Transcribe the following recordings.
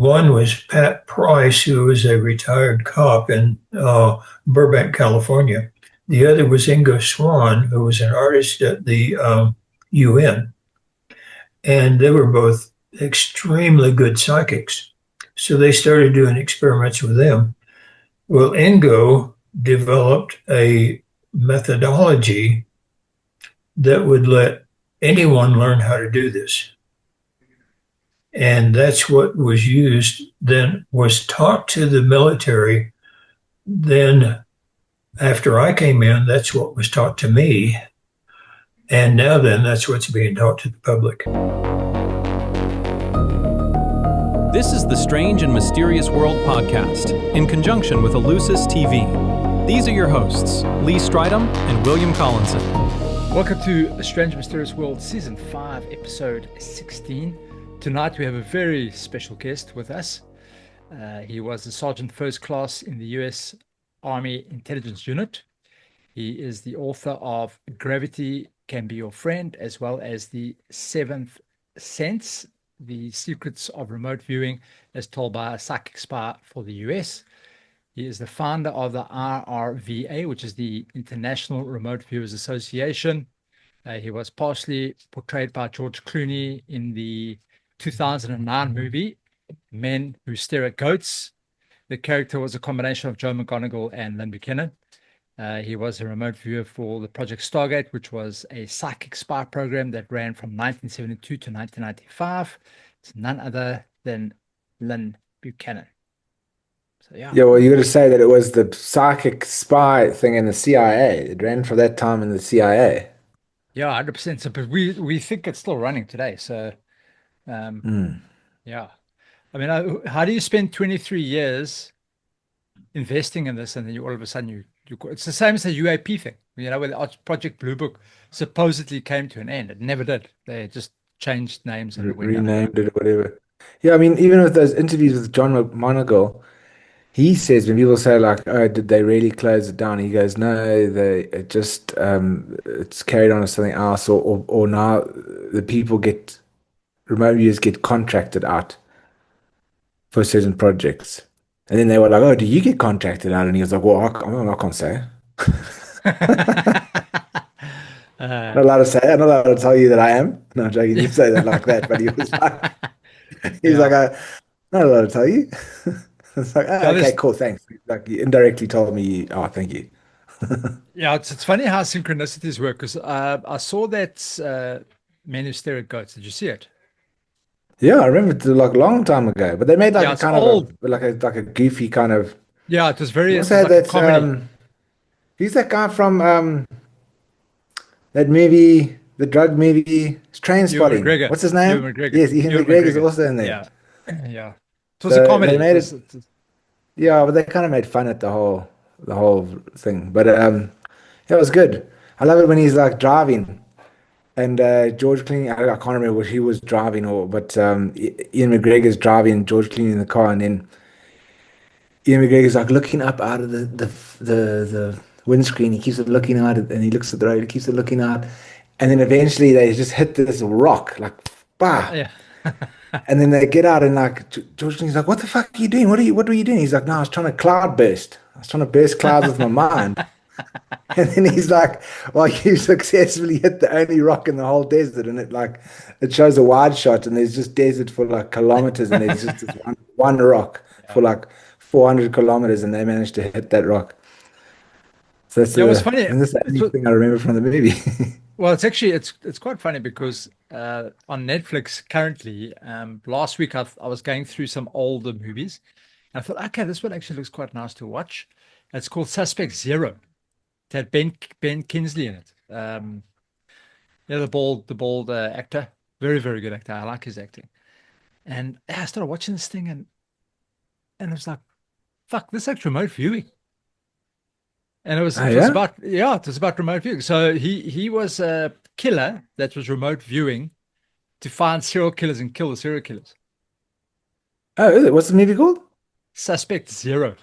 One was Pat Price, who was a retired cop in Burbank, California. The other was Ingo Swann, who was an artist at the UN. And they were both extremely good psychics. So they started doing experiments with them. Well, Ingo developed a methodology that would let anyone learn how to do this. And that's what was used, then was taught to the military. Then, after I came in, that's what was taught to me. And now, then, that's what's being taught to the public. This is the Strange and Mysterious World podcast, in conjunction with Elucis TV. These are your hosts, Lee Stridham and William Collinson. Welcome to The Strange and Mysterious World, Season 5, Episode 16. Tonight we have a very special guest with us. He was a Sergeant First Class in the U.S. Army Intelligence Unit. He is the author of Gravity Can Be Your Friend, as well as The Seventh Sense, The Secrets of Remote Viewing, as told by a psychic spy for the U.S. He is the founder of the IRVA, which is the International Remote Viewers Association. He was partially portrayed by George Clooney in the 2009 movie, Men Who Stare at Goats. The character was a combination of Joe McGonigal and Lyn Buchanan. He was a remote viewer for the Project Stargate, which was a psychic spy program that ran from 1972 to 1995. It's none other than Lyn Buchanan. So, yeah, well, you got to say that it was the psychic spy thing in the CIA. It ran for that time in the CIA. Yeah, 100%. So, but we think it's still running today. So, yeah. I mean, how do you spend 23 years investing in this, and then you all of a sudden you it's the same as the UAP thing, you know, where the Project Blue Book supposedly came to an end. It never did. They just changed names and renamed it or whatever. Yeah, I mean, even with those interviews with John McGonigal, he says when people say like, "Oh, did they really close it down?" He goes, "No, it just it's carried on as something else, or now the people remote viewers get contracted out for certain projects." And then they were like, "Oh, do you get contracted out?" And he was like, "Well, I can't say." Not allowed to say. I'm not allowed to tell you that I am. No, I'm joking. You say that like that, but he was like, I'm not allowed to tell you. It's like, oh, okay, cool, thanks. Like you indirectly told me, oh, thank you. Yeah, it's funny how synchronicities work, because I saw that Men Who Stare at Goats. Did you see it? Yeah, I remember it like a long time ago, but they made like a kind old. of like a goofy kind of. Yeah, it was very. Also had like that who's that guy from that movie, the drug movie, Trainspotting? What's his name? Yes, Ian McGregor's also in there. Yeah. It was a comedy. They made it. Yeah, but they kind of made fun at the whole thing. But yeah, it was good. I love it when he's like driving. And George Clooney, I can't remember what he was driving, but Ian McGregor's driving, George Clooney in the car, and then Ian McGregor's like looking up out of the windscreen. He keeps looking out, and he looks at the road. He keeps looking out, and then eventually they just hit this rock, like bah. Yeah. And then they get out, and like George Clooney's like, "What the fuck are you doing? What were you doing?" He's like, "No, I was trying to cloud burst. I was trying to burst clouds with my mind." And then he's like, "Well, you successfully hit the only rock in the whole desert," and it shows a wide shot, and there's just desert for like kilometers, and there's just this one rock for like 400 kilometers, and they managed to hit that rock. So that's it was funny. And that's the only thing I remember from the movie. Well, it's actually it's quite funny because on Netflix currently, last week I was going through some older movies, and I thought, okay, this one actually looks quite nice to watch. It's called Suspect Zero. It had Ben Kingsley in it. Yeah, the bald actor, very very good actor. I like his acting. And I started watching this thing, and it was like, fuck, this is like remote viewing. And it was about remote viewing. So he was a killer that was remote viewing to find serial killers and kill the serial killers. Oh, is it? What's the movie called? Suspect Zero.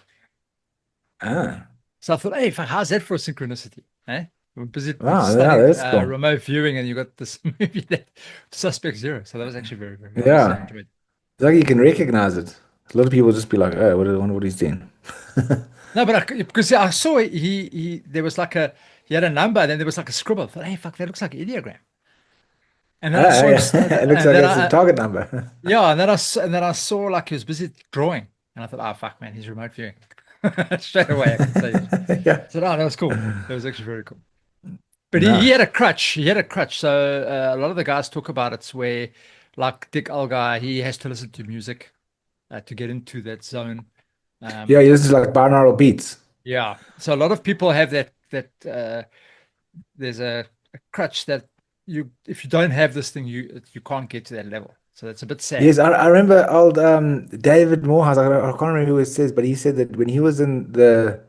Ah. So I thought, hey, how's that for a synchronicity? Eh? We're busy studying cool. Remote viewing, and you got this movie that Suspect Zero. So that was actually very, very yeah. It's like you can recognize it. A lot of people just be like, oh, I wonder what he's doing. No, but because I saw he there was like he had a number, and then there was like a scribble. I thought, hey, fuck, that looks like an ideogram. And then I Ah, saw him, yeah. It looks and like then it's a target number. yeah, and then I saw like he was busy drawing, and I thought, oh fuck, man, he's remote viewing. Straight away, I could say. Yeah. So no, that was cool. That was actually very cool. But he No. had a crutch. He had a crutch. So a lot of the guys talk about it's where, like Dick Algar, he has to listen to music to get into that zone. Yeah, Um, this is like binaural beats. yeah. So a lot of people have that there's a crutch that you if you don't have this thing you can't get to that level. So that's a bit sad. Yes, I remember old David Morehouse. I can't remember who it says, but he said that when he was in the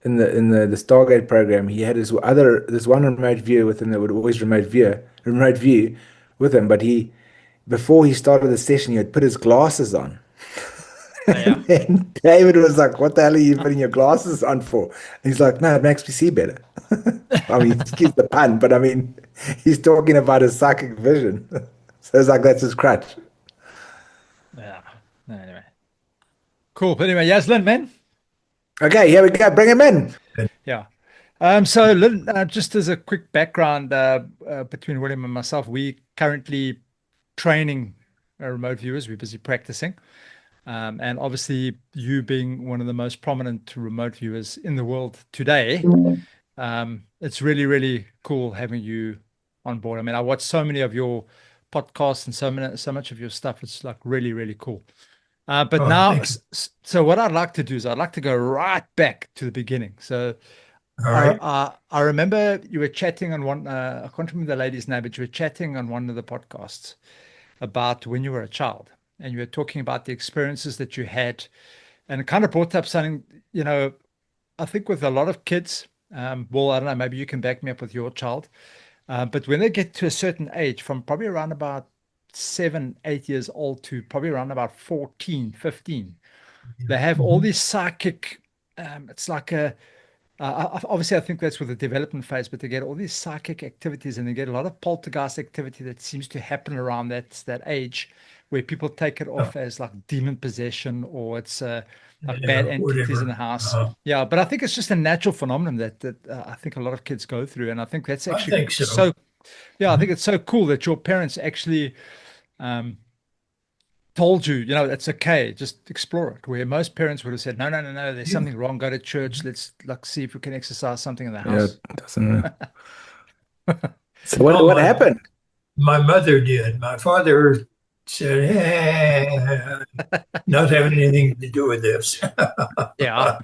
Stargate program, he had this one remote viewer with him that would always remote view with him. But he before he started the session, he had put his glasses on. Yeah. And then David was like, "What the hell are you putting your glasses on for?" And he's like, "No, it makes me see better." I mean, excuse the pun, but I mean, he's talking about his psychic vision. So it's like that's his crutch. Yeah. No, anyway. Cool. But anyway, yes, Lynn, man. Okay, here we go. Bring him in. Yeah. So Lynn, just as a quick background, between William and myself, we currently training remote viewers. We're busy practicing. And obviously, you being one of the most prominent remote viewers in the world today, it's really, really cool having you on board. I mean, I watch so many of your podcasts and so much of your stuff. It's like really, really cool. But Oh, now, thank you. so what I'd like to do is I'd like to go right back to the beginning. So All right. I remember you were chatting on one, I can't remember the lady's name, but you were chatting on one of the podcasts about when you were a child, and you were talking about the experiences that you had, and it kind of brought up something, I think with a lot of kids, well, I don't know, maybe you can back me up with your child, but when they get to a certain age, from probably around about 7, 8 years old to probably around about 14, 15, they have all Mhm. these psychic, it's like obviously, I think that's with the development phase, but they get all these psychic activities, and they get a lot of poltergeist activity that seems to happen around that age, where people take it Oh, off as like demon possession, or it's like yeah, bad entities in the whatever. house. Yeah, but I think it's just a natural phenomenon that I think a lot of kids go through, and I think that's I actually think so. so. Yeah, I think Mhm. it's so cool that your parents actually um, told you, that's okay, just explore it. Where most parents would have said, no, no, no, no, there's Yeah. something wrong. Go to church. Let's like see if we can exercise something in the Yeah, house. it doesn't. So what Well, what my happened? my mother did. My father said, "Eh, not having anything to do with this." Yeah.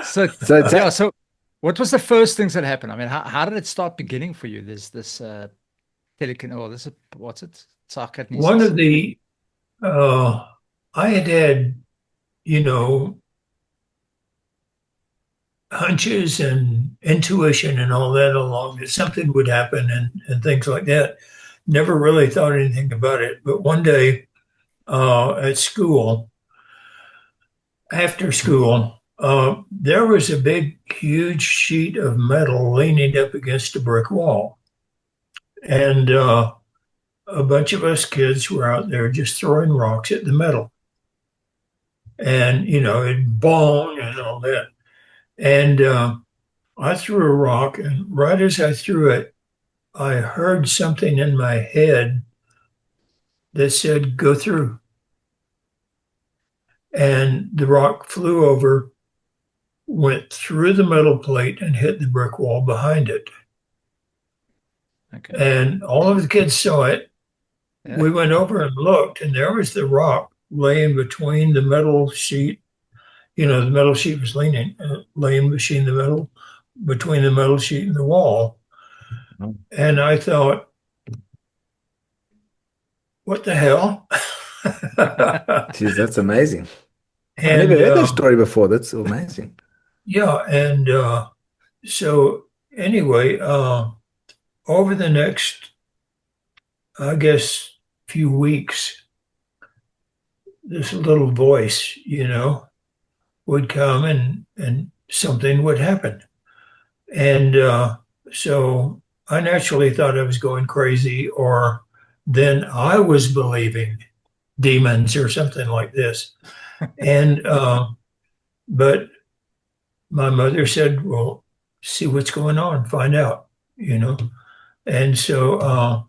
So So it's yeah, so what was the first things that happened? I mean, how did it start beginning for you? There's this telekin or this what's it? One Psychokinesis. of the I had, you know, hunches and intuition and all that along that something would happen and things like that. Never really thought anything about it. But one day at school, after school, there was a big, huge sheet of metal leaning up against a brick wall. And a bunch of us kids were out there just throwing rocks at the metal. And, it bong and all that. And I threw a rock, and right as I threw it, I heard something in my head that said, go through. And the rock flew over, went through the metal plate, and hit the brick wall behind it. Okay. And all of the kids saw it. Yeah. We went over and looked, and there was the rock laying between the metal sheet. The metal sheet was laying between the metal sheet and the wall. And I thought, what the hell? Geez, that's amazing. I never and heard that story before. That's amazing. yeah, and so anyway, over the next, I guess, few weeks, this little voice, would come and something would happen. And so I naturally thought I was going crazy, or then I was believing demons or something like this. And but my mother said, "Well, see what's going on, find out," you know. And so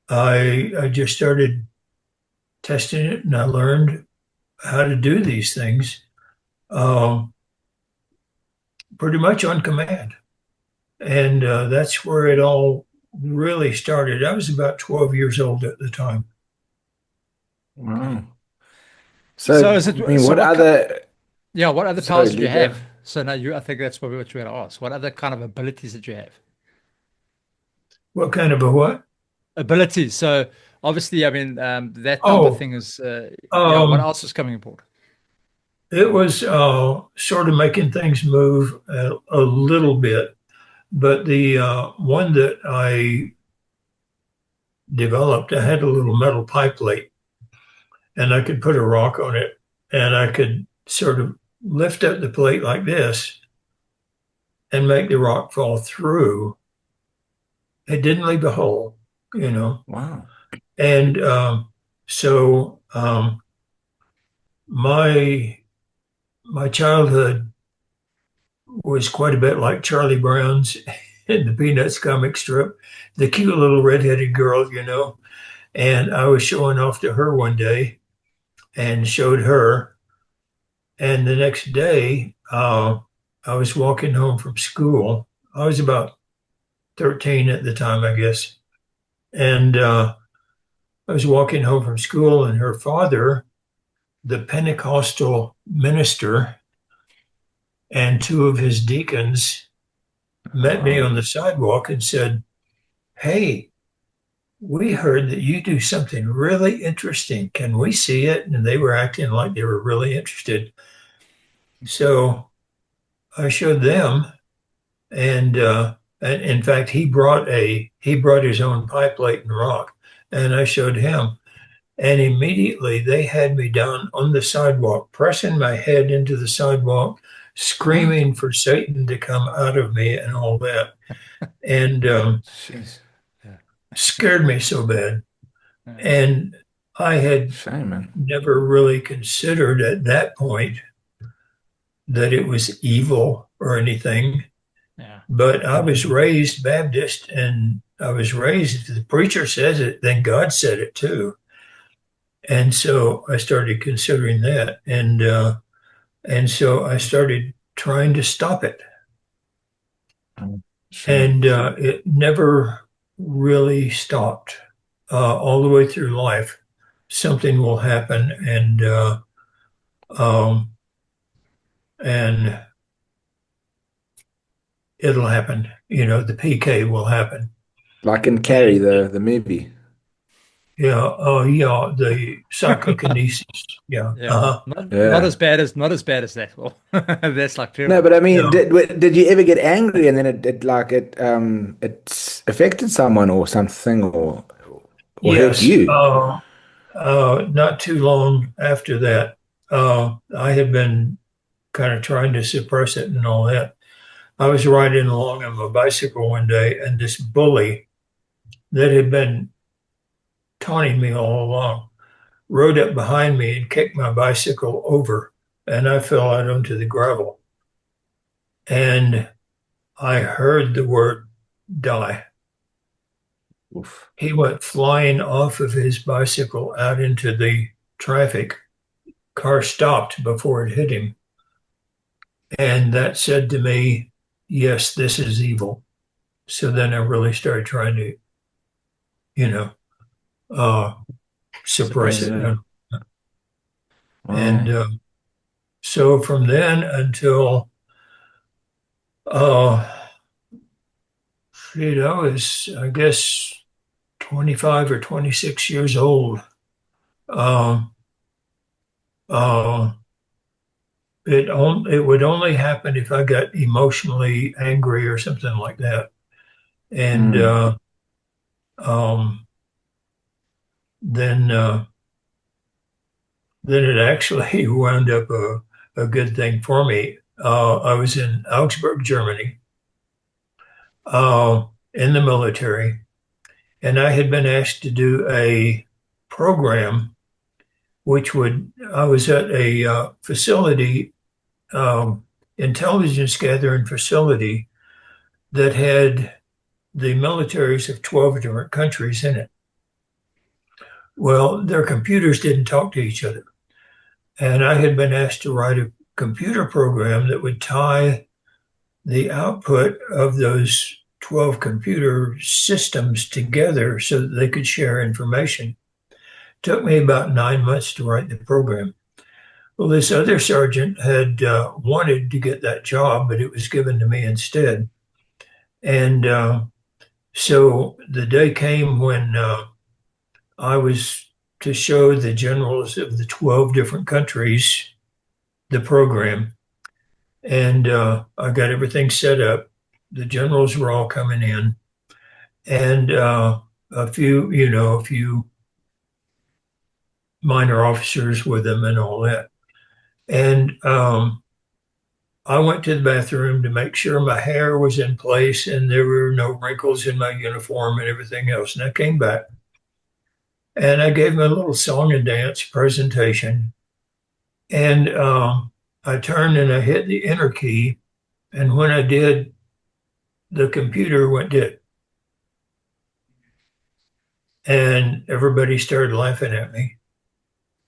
I just started testing it, and I learned how to do these things um, pretty much on command. And that's where it all really started. I was about 12 years old at the time. Wow. So, So is I it mean, so what what other? yeah, what other Sorry, powers did you Luca. have? So now you I think that's probably what you're gonna ask. What other kind of abilities did you have? What kind of a what? Abilities. So obviously, I mean, that type of Oh, thing is yeah, what um, else is coming aboard? it was sort of making things move a little bit. But the one that I developed, I had a little metal pipe plate, and I could put a rock on it, and I could sort of lift up the plate like this and make the rock fall through. It didn't leave a hole, you know. Wow. And so my my childhood was quite a bit like Charlie Brown's in the Peanuts comic strip, the cute little redheaded girl, you know. And I was showing off to her one day and showed her. And the next day, I was walking home from school. I was about 13 at the time, I guess. And I was walking home from school, and her father, the Pentecostal minister, and two of his deacons met me Wow. on the sidewalk and said, "Hey, we heard that you do something really interesting. Can we see it?" And they were acting like they were really interested. So I showed them, and in fact, he brought his own pie plate and rock, and I showed him. And immediately they had me down on the sidewalk, pressing my head into the sidewalk, What? screaming for Satan to come out of me and all that. And Jeez. Yeah. scared me so bad. Yeah. And I had Shame, man. never really considered at that point that it was evil or anything. Yeah. But I was raised Baptist, and I was raised, if the preacher says it, then God said it too. And so I started considering that. And so I started trying to stop it. Oh, shame. And it never really stopped. All the way through life, something will happen, um, and it'll happen. You know, the PK will happen. Like in Carrie, And the movie. yeah, oh yeah, the psychokinesis. Yeah, Yeah. Yeah. Not as bad as that. Well, that's like No, terrible. but I mean, yeah. did you ever get angry and then it affected someone or something or hurt Yes. you? Not too long after that, I had been kind of trying to suppress it and all that. I was riding along on my bicycle one day, and this bully that had been taunting me all along rode up behind me and kicked my bicycle over, and I fell out onto the gravel. And I heard the word die. Oof. He went flying off of his bicycle out into the traffic. Car stopped before it hit him. And that said to me, yes, this is evil. So then I really started trying to, you know, uh, suppress Suppress it. it. Yeah. And Wow. so from then until, uh, I was, I guess, 25 or 26 years old, um, uh, it would only happen if I got emotionally angry or something like that. And Mm. um, then then it actually wound up a good thing for me. I was in Augsburg, Germany, in the military, and I had been asked to do a program I was at a facility, intelligence gathering facility that had the militaries of 12 different countries in it. Well, their computers didn't talk to each other. And I had been asked to write a computer program that would tie the output of those 12 computer systems together so that they could share information. It took me about 9 months to write the program. Well, this other sergeant had wanted to get that job, but it was given to me instead. And so the day came when I was to show the generals of the 12 different countries the program. And I got everything set up. The generals were all coming in, and a few minor officers with them and all that. And I went to the bathroom to make sure my hair was in place and there were no wrinkles in my uniform and everything else. And I came back and I gave them a little song and dance presentation. And I turned and I hit the enter key. And when I did, the computer went dead. And everybody started laughing at me.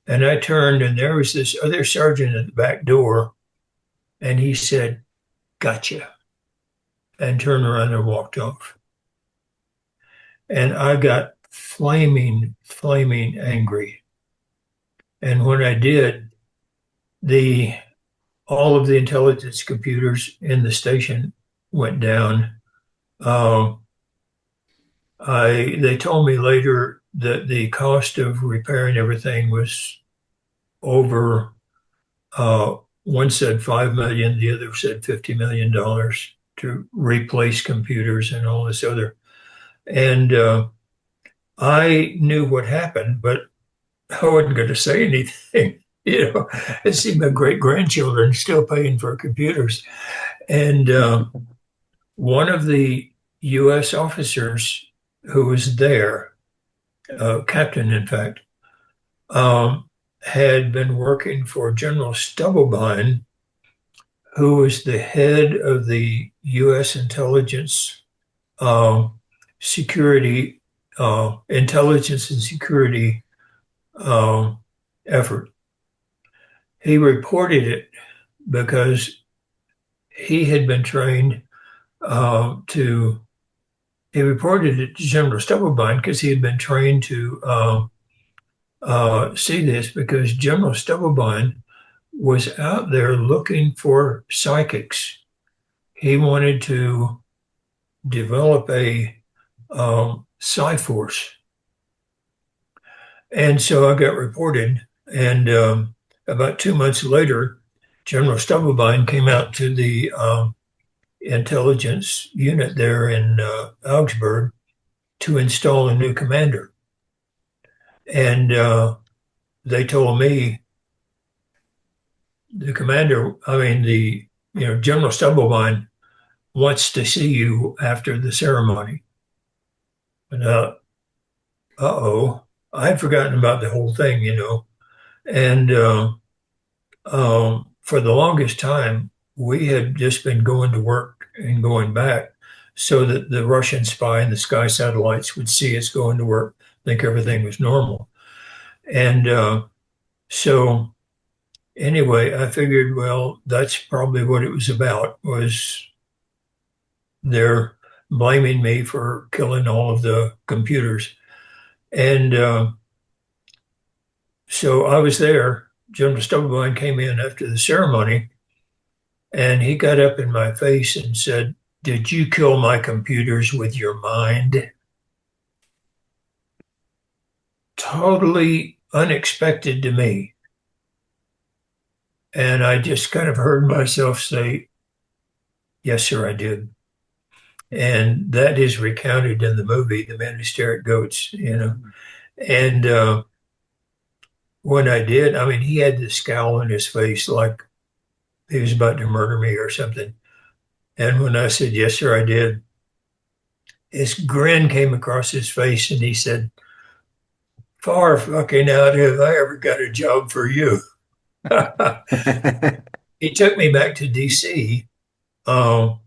And I turned and there was this other sergeant at the back door. And he said, "Gotcha," and turned around and walked off. And I got flaming, flaming angry. And when I did, all of the intelligence computers in the station went down. They told me later that the cost of repairing everything was over. One said $5 million, the other said $50 million to replace computers and all this other. And I knew what happened, but I wasn't going to say anything. I see my great grandchildren still paying for computers. And one of the U.S. officers who was there, captain, in fact, had been working for General Stubblebine, who was the head of the U.S. intelligence security, intelligence and security effort. He reported it because he had been trained he reported it to General Stubblebine because he had been trained to see this, because General Stubblebine was out there looking for psychics. He wanted to develop a psi force. And so I got reported. And about 2 months later, General Stubblebine came out to the intelligence unit there in Augsburg to install a new commander. And they told me General Stubblebine wants to see you after the ceremony. And I'd forgotten about the whole thing, And for the longest time, we had just been going to work and going back so that the Russian spy and the sky satellites would see us going to work, think everything was normal. And so anyway, I figured, well, that's probably what it was about, was they're blaming me for killing all of the computers. And so I was there. General Stubblebine came in after the ceremony, and he got up in my face and said, "Did you kill my computers with your mind?" Totally unexpected to me. And I just kind of heard myself say, "Yes, sir, I did." And that is recounted in the movie, The Man Who Stared at Goats, And when I did, he had this scowl on his face like he was about to murder me or something. And when I said, "Yes, sir, I did," his grin came across his face and he said, far fucking out have I ever got a job for you. He took me back to DC um,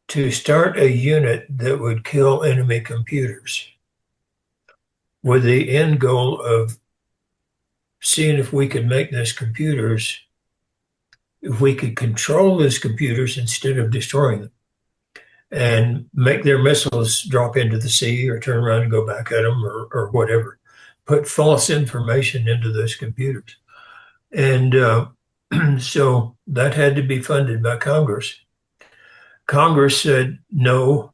to start a unit that would kill enemy computers with the end goal of seeing if we could make those computers, if we could control those computers instead of destroying them and make their missiles drop into the sea or turn around and go back at them or whatever. Put false information into those computers. And so that had to be funded by Congress. Congress said, no,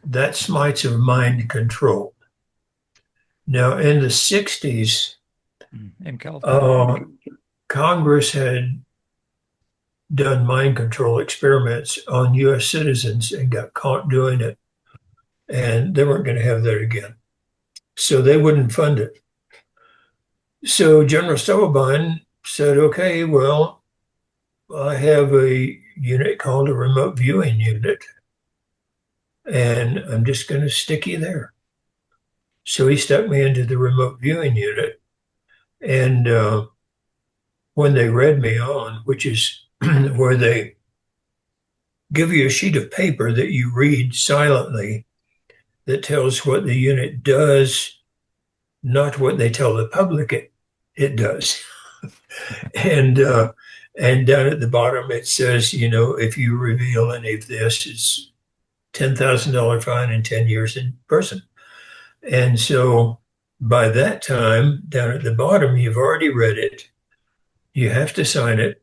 that smites of mind control. Now, in the 60s, Congress had done mind control experiments on U.S. citizens and got caught doing it. And they weren't going to have that again. So they wouldn't fund it. So General Stubblebine said, okay, well, I have a unit called a remote viewing unit, and I'm just going to stick you there. So he stuck me into the remote viewing unit. And when they read me on, which is where they give you a sheet of paper that you read silently that tells what the unit does, not what they tell the public it does. And down at the bottom it says, you know, if you reveal any of this, it's $10,000 fine and 10 years in prison. And so by that time, down at the bottom, you've already read it. You have to sign it.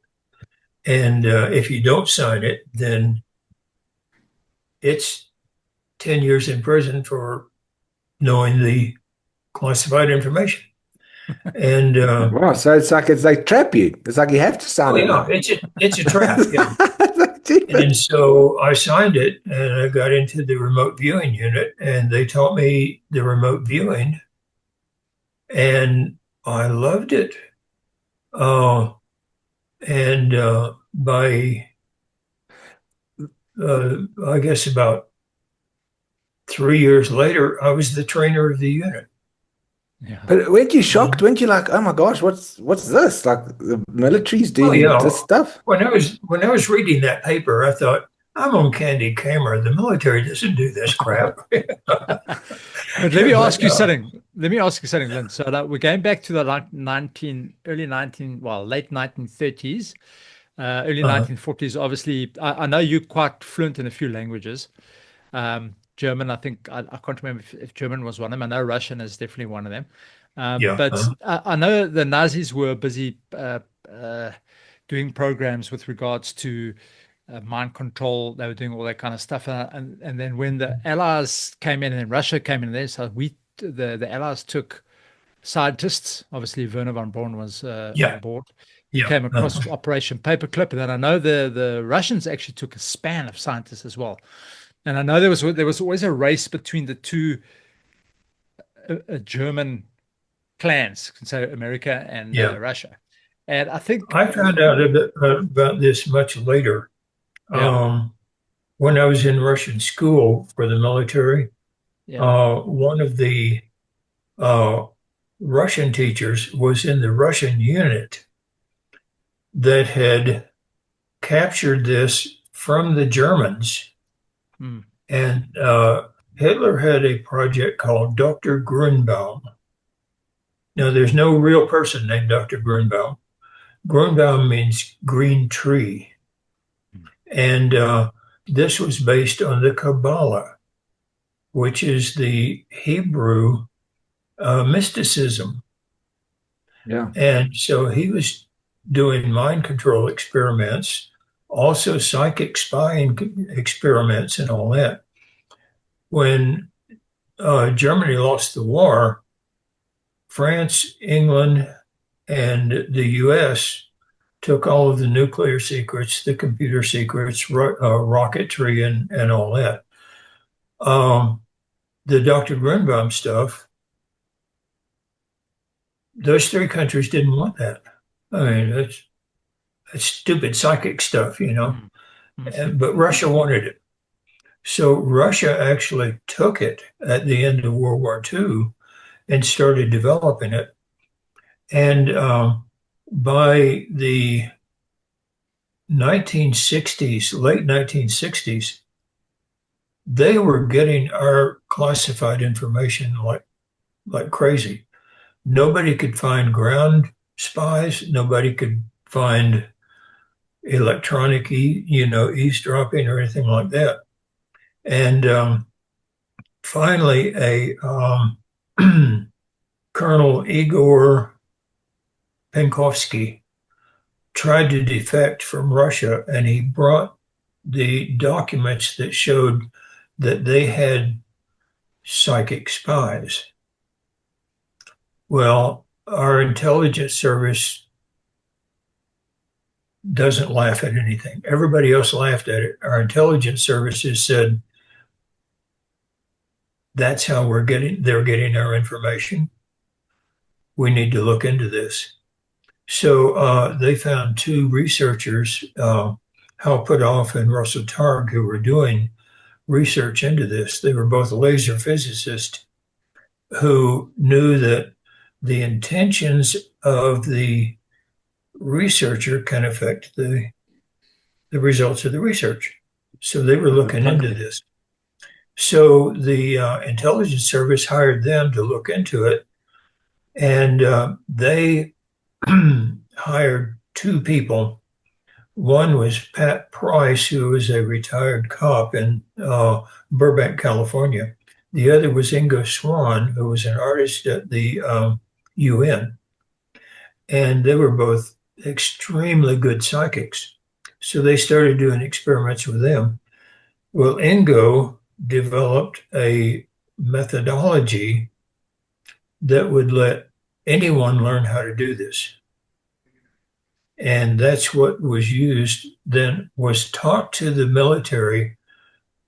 And if you don't sign it, then it's 10 years in prison for knowing the classified information. And wow, so it's like trap you. It's like you have to sign it now. it's a trap. Yeah. And so I signed it and I got into the remote viewing unit and they taught me the remote viewing and I loved it. And by, I guess about 3 years later, I was the trainer of the unit. Yeah. But weren't you shocked? Weren't you like, oh my gosh, what's this? Like the military's doing this stuff? When I was reading that paper, I thought, I'm on candid camera. The military doesn't do this crap. But let me ask you something. Lynn. So we're going back to the late 1930s, early 1940s. Obviously, I know you're quite fluent in a few languages. German, I think, I can't remember if German was one of them. I know Russian is definitely one of them. But I know the Nazis were busy doing programs with regards to mind control. They were doing all that kind of stuff. And then when the Allies came in and Russia came in there, so the Allies took scientists. Obviously, Werner von Braun was on board. He came across Operation Paperclip. And then I know the Russians actually took a span of scientists as well. And I know there was always a race between the two German clans, so America and Russia. And I think I found out about this much later. When I was in Russian school for the military, one of the Russian teachers was in the Russian unit that had captured this from the Germans. And Hitler had a project called Dr. Grunbaum. Now, there's no real person named Dr. Grunbaum. Grunbaum means green tree. And this was based on the Kabbalah, which is the Hebrew mysticism. Yeah. And so he was doing mind control experiments, also psychic spying experiments and all that. When Germany lost the war, France, England, and the U.S. took all of the nuclear secrets, the computer secrets, rocketry, and all that. The Dr. Grunbaum stuff, those three countries didn't want that. I mean, that's stupid psychic stuff, you know. But Russia wanted it. So Russia actually took it at the end of World War II and started developing it. And by the 1960s, late 1960s, they were getting our classified information like crazy. Nobody could find ground spies. Nobody could find electronic, eavesdropping or anything like that. And finally, a Colonel Igor Penkovsky tried to defect from Russia, and he brought the documents that showed that they had psychic spies. Well, our intelligence service doesn't laugh at anything. Everybody else laughed at it. Our intelligence services said, that's how they're getting our information. We need to look into this. So they found two researchers, Hal Puthoff and Russell Targ, who were doing research into this. They were both laser physicists who knew that the intentions of the researcher can affect the results of the research. So they were looking into this. So the intelligence service hired them to look into it, and they hired two people. One was Pat Price, who was a retired cop in Burbank, California. The other was Ingo Swann, who was an artist at the UN. And they were both extremely good psychics. So they started doing experiments with them. Well, Ingo developed a methodology that would let anyone learn how to do this. And that's what was used, then was taught to the military.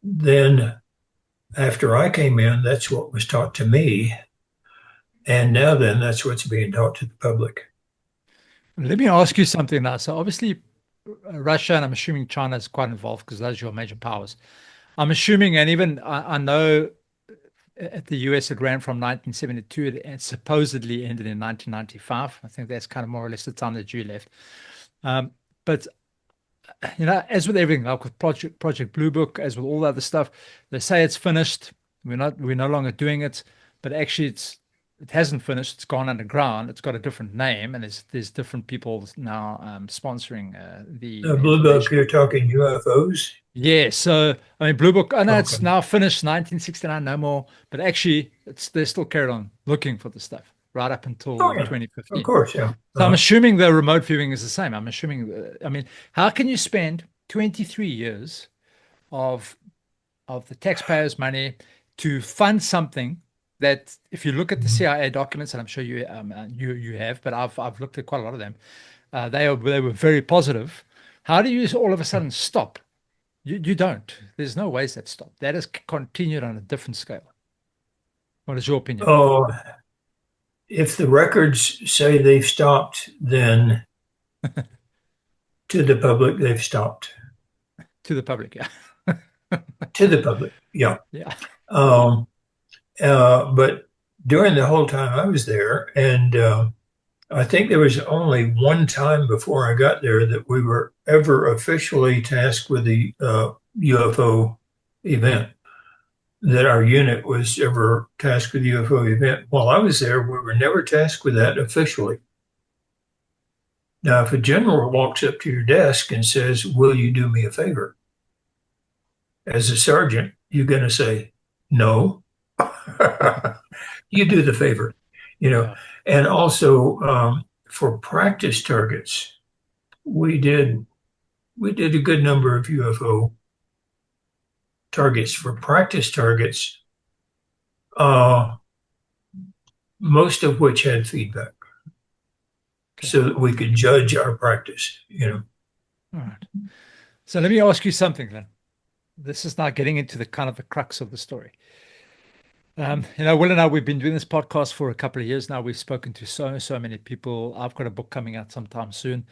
Then after I came in, that's what was taught to me. And now then, that's what's being taught to the public. Let me ask you something now. So obviously Russia, and I'm assuming China is quite involved because those are your major powers. I'm assuming, and even I know at the US it ran from 1972 and supposedly ended in 1995. I think that's kind of more or less the time that you left. But as with everything, like with Project Blue Book, as with all the other stuff, they say it's finished. We're no longer doing it, but actually it hasn't finished. It's gone underground. It's got a different name, and there's different people now sponsoring the Blue Book. You're talking UFOs? Yeah. So I mean, Blue Book. I know it's Okay. now finished, 1969, no more. But actually, they still carried on looking for the stuff right up until Oh, yeah. 2015. Of course, yeah. So I'm assuming the remote viewing is the same. I'm assuming. I mean, how can you spend 23 years of the taxpayers' money to fund something that, if you look at the CIA documents, and I'm sure you have, but I've looked at quite a lot of them, they were very positive. How do you all of a sudden stop? You don't. There's no ways that stopped. That has continued on a different scale. What is your opinion? Oh, if the records say they've stopped, then to the public, they've stopped. To the public, yeah. To the public, yeah. Yeah. But during the whole time I was there, and I think there was only one time before I got there that we were ever officially tasked with the UFO event, that our unit was ever tasked with the UFO event. While I was there, we were never tasked with that officially. Now, if a general walks up to your desk and says, will you do me a favor? As a sergeant, you're going to say, no. You do the favor, Yeah. And also for practice targets, we did a good number of UFO targets. For practice targets, most of which had feedback, so that we could judge our practice. All right. So let me ask you something then. This is now getting into the kind of the crux of the story. Will and I, we've been doing this podcast for a couple of years now. We've spoken to so many people. I've got a book coming out sometime soon.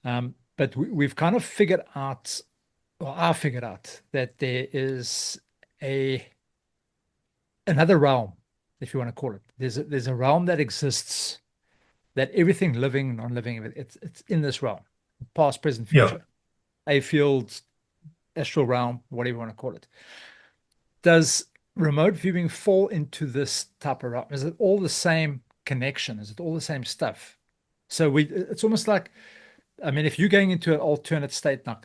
But we've kind of figured out, or I figured out, that there is another realm if you want to call it. There's a realm that exists, that everything living, non-living, it's in this realm, past, present, Yeah. future, A fields, astral realm, whatever you want to call it. Does remote viewing fall into this type of realm? Is it all the same connection? Is it all the same stuff? So it's almost like, I mean, if you're going into an alternate state, like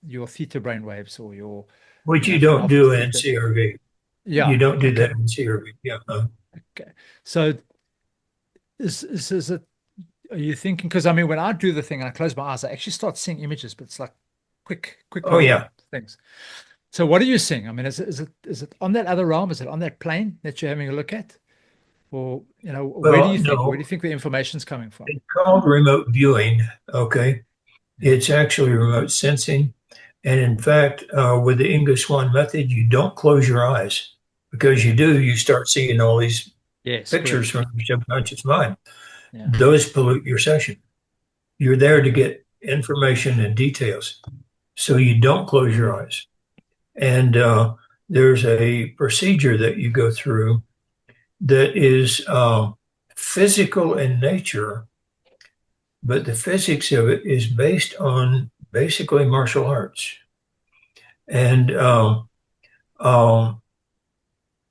your theta brain waves, or your, Which you from don't alpha to do in theta. CRV. You Yeah. don't do that Okay. in CRV. Yeah. Okay. So is it, are you thinking, because I mean, when I do the thing and I close my eyes, I actually start seeing images, but it's like quick Oh, little yeah. things. So what are you seeing? I mean, is it on that other realm? Is it on that plane that you're having a look at? Or, where do Well, you think? Where do no, you think the information's coming from? it's called remote viewing. Okay. It's actually remote sensing. And in fact, with the English Swan method, you don't close your eyes because you do, you start seeing all these Yes, pictures correct. from your subconscious mind. Yeah. Those pollute your session. You're there to get information and details. So you don't close your eyes. And there's a procedure that you go through that is physical in nature, but the physics of it is based on basically martial arts. And um,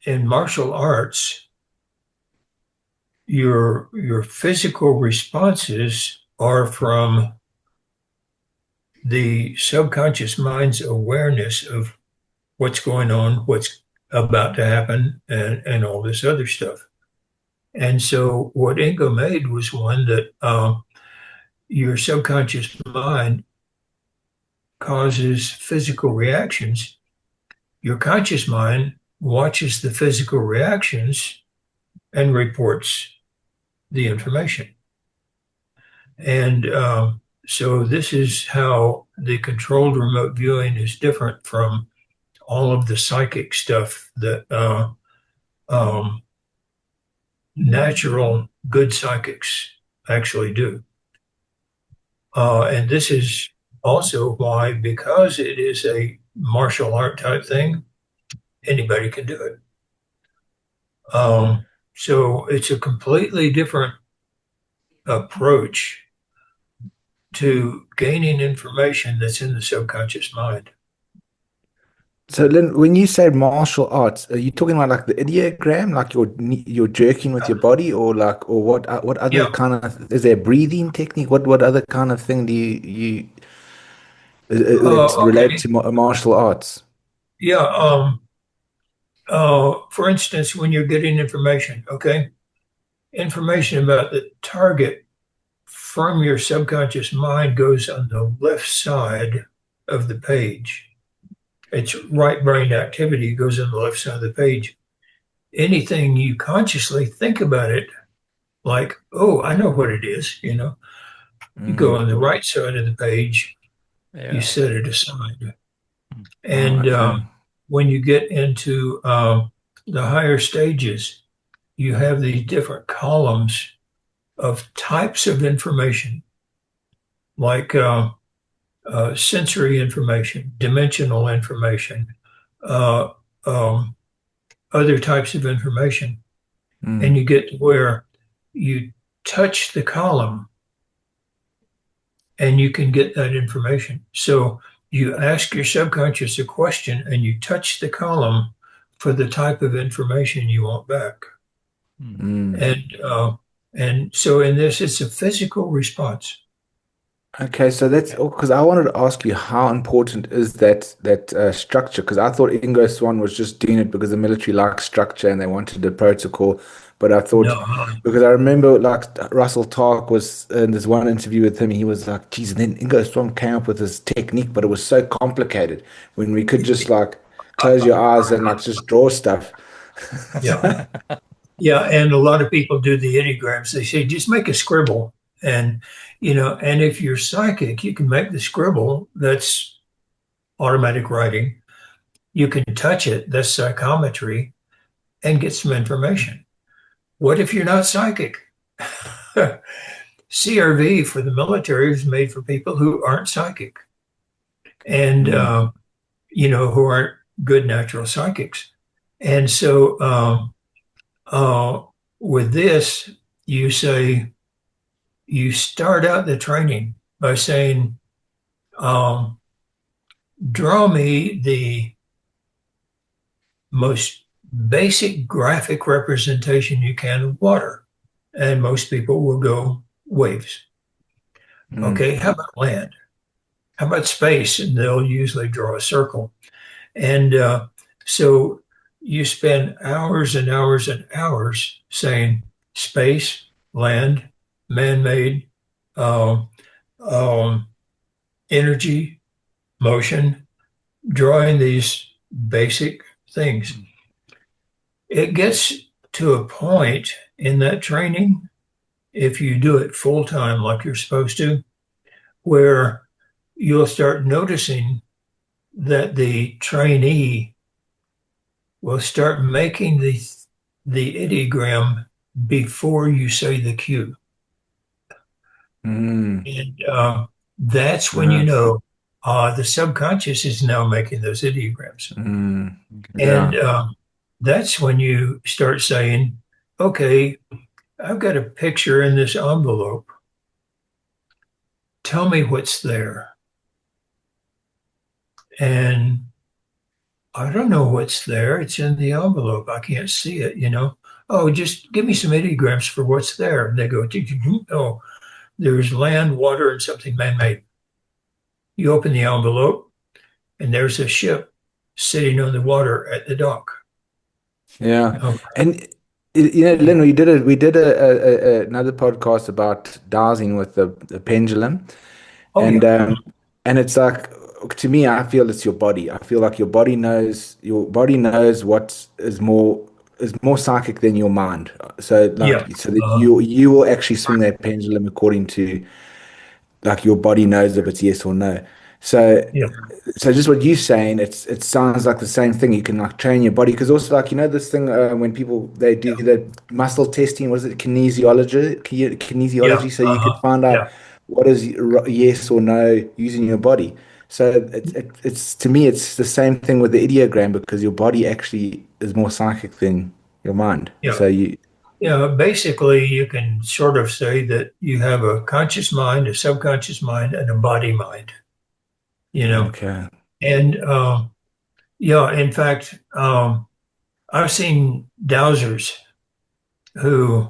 in martial arts, your physical responses are from the subconscious mind's awareness of what's going on, what's about to happen, and all this other stuff. And so what Ingo made was one that your subconscious mind causes physical reactions. Your conscious mind watches the physical reactions and reports the information. And so this is how the controlled remote viewing is different from all of the psychic stuff that natural good psychics actually do. And this is also why, because it is a martial art type thing, anybody can do it. So it's a completely different approach to gaining information that's in the subconscious mind. So, Lynn, when you say martial arts, are you talking about like the ideogram, like you're jerking with your body, or like, or what other Yeah. kind of, is there a breathing technique? What other kind of thing do that's related Okay. to martial arts? Yeah. For instance, when you're getting information, okay, information about the target from your subconscious mind goes on the left side of the page. It's right brain activity goes on the left side of the page. Anything you consciously think about it, like, oh, I know what it is, you go Mm. on the right side of the page, you Yeah. set it aside. Oh, And okay. when you get into the higher stages, you have these different columns of types of information, like sensory information, dimensional information, uh, um, other types of information. And Mm. you get to where you touch the column and you can get that information. So you ask your subconscious a question and you touch the column for the type of information you want back. Hmm. Mm. And so in this, it's a physical response. Okay, so that's because I wanted to ask you how important is that structure? Because I thought Ingo Swan was just doing it because the military liked structure and they wanted the protocol. But I thought, No, because I remember like Russell Tark was in this one interview with him, he was like, geez, and then Ingo Swan came up with this technique, but it was so complicated when we could just like close your eyes and like just draw stuff. yeah, yeah. And a lot of people do the ideograms. They say just make a scribble, and and if you're psychic, you can make the scribble. That's automatic writing. You can touch it. That's psychometry, and get some information. What if you're not psychic? CRV for the military is made for people who aren't psychic and Mm. who aren't good natural psychics. And so Uh, with this, you say you start out the training by saying, um, "Draw me the most basic graphic representation you can of water," and most people will go waves. Mm. Okay, how about land? How about space? And they'll usually draw a circle. And so you spend hours and hours and hours saying space, land, man-made, uh, um, energy, motion, drawing these basic things. It gets to a point in that training, if you do it full time like you're supposed to, where you'll start noticing that the trainee will start making the ideogram before you say the cue. Mm. And that's when you Nice. know the subconscious is now making those ideograms. Mm. And Yeah. that's when you start saying, okay, I've got a picture in this envelope. Tell me what's there. And I don't know what's there. It's in the envelope. I can't see it. Oh, just give me some ideograms for what's there. And they go, oh, there's land, water, and something man-made. You open the envelope, and there's a ship sitting on the water at the dock. Yeah. Oh, And Lynn, another podcast about dowsing with the pendulum. oh And yeah, it's like, to me, I feel it's your body. I feel like your body knows what is more psychic than your mind. So yeah, like so that you will actually swing that pendulum according to, like, your body knows if it's yes or no. So yeah, just what you're saying, it sounds like the same thing. You can like train your body, because also, like, this thing, when people they do the muscle testing, what is it, yeah, kinesiology, so you could find out yeah, what is yes or no using your body. So it's to me it's the same thing with the ideogram, because your body actually is more psychic than your mind. yeah. So you Basically, you can sort of say that you have a conscious mind, a subconscious mind, and a body mind. You know, okay. and yeah, in fact, I've seen dowsers who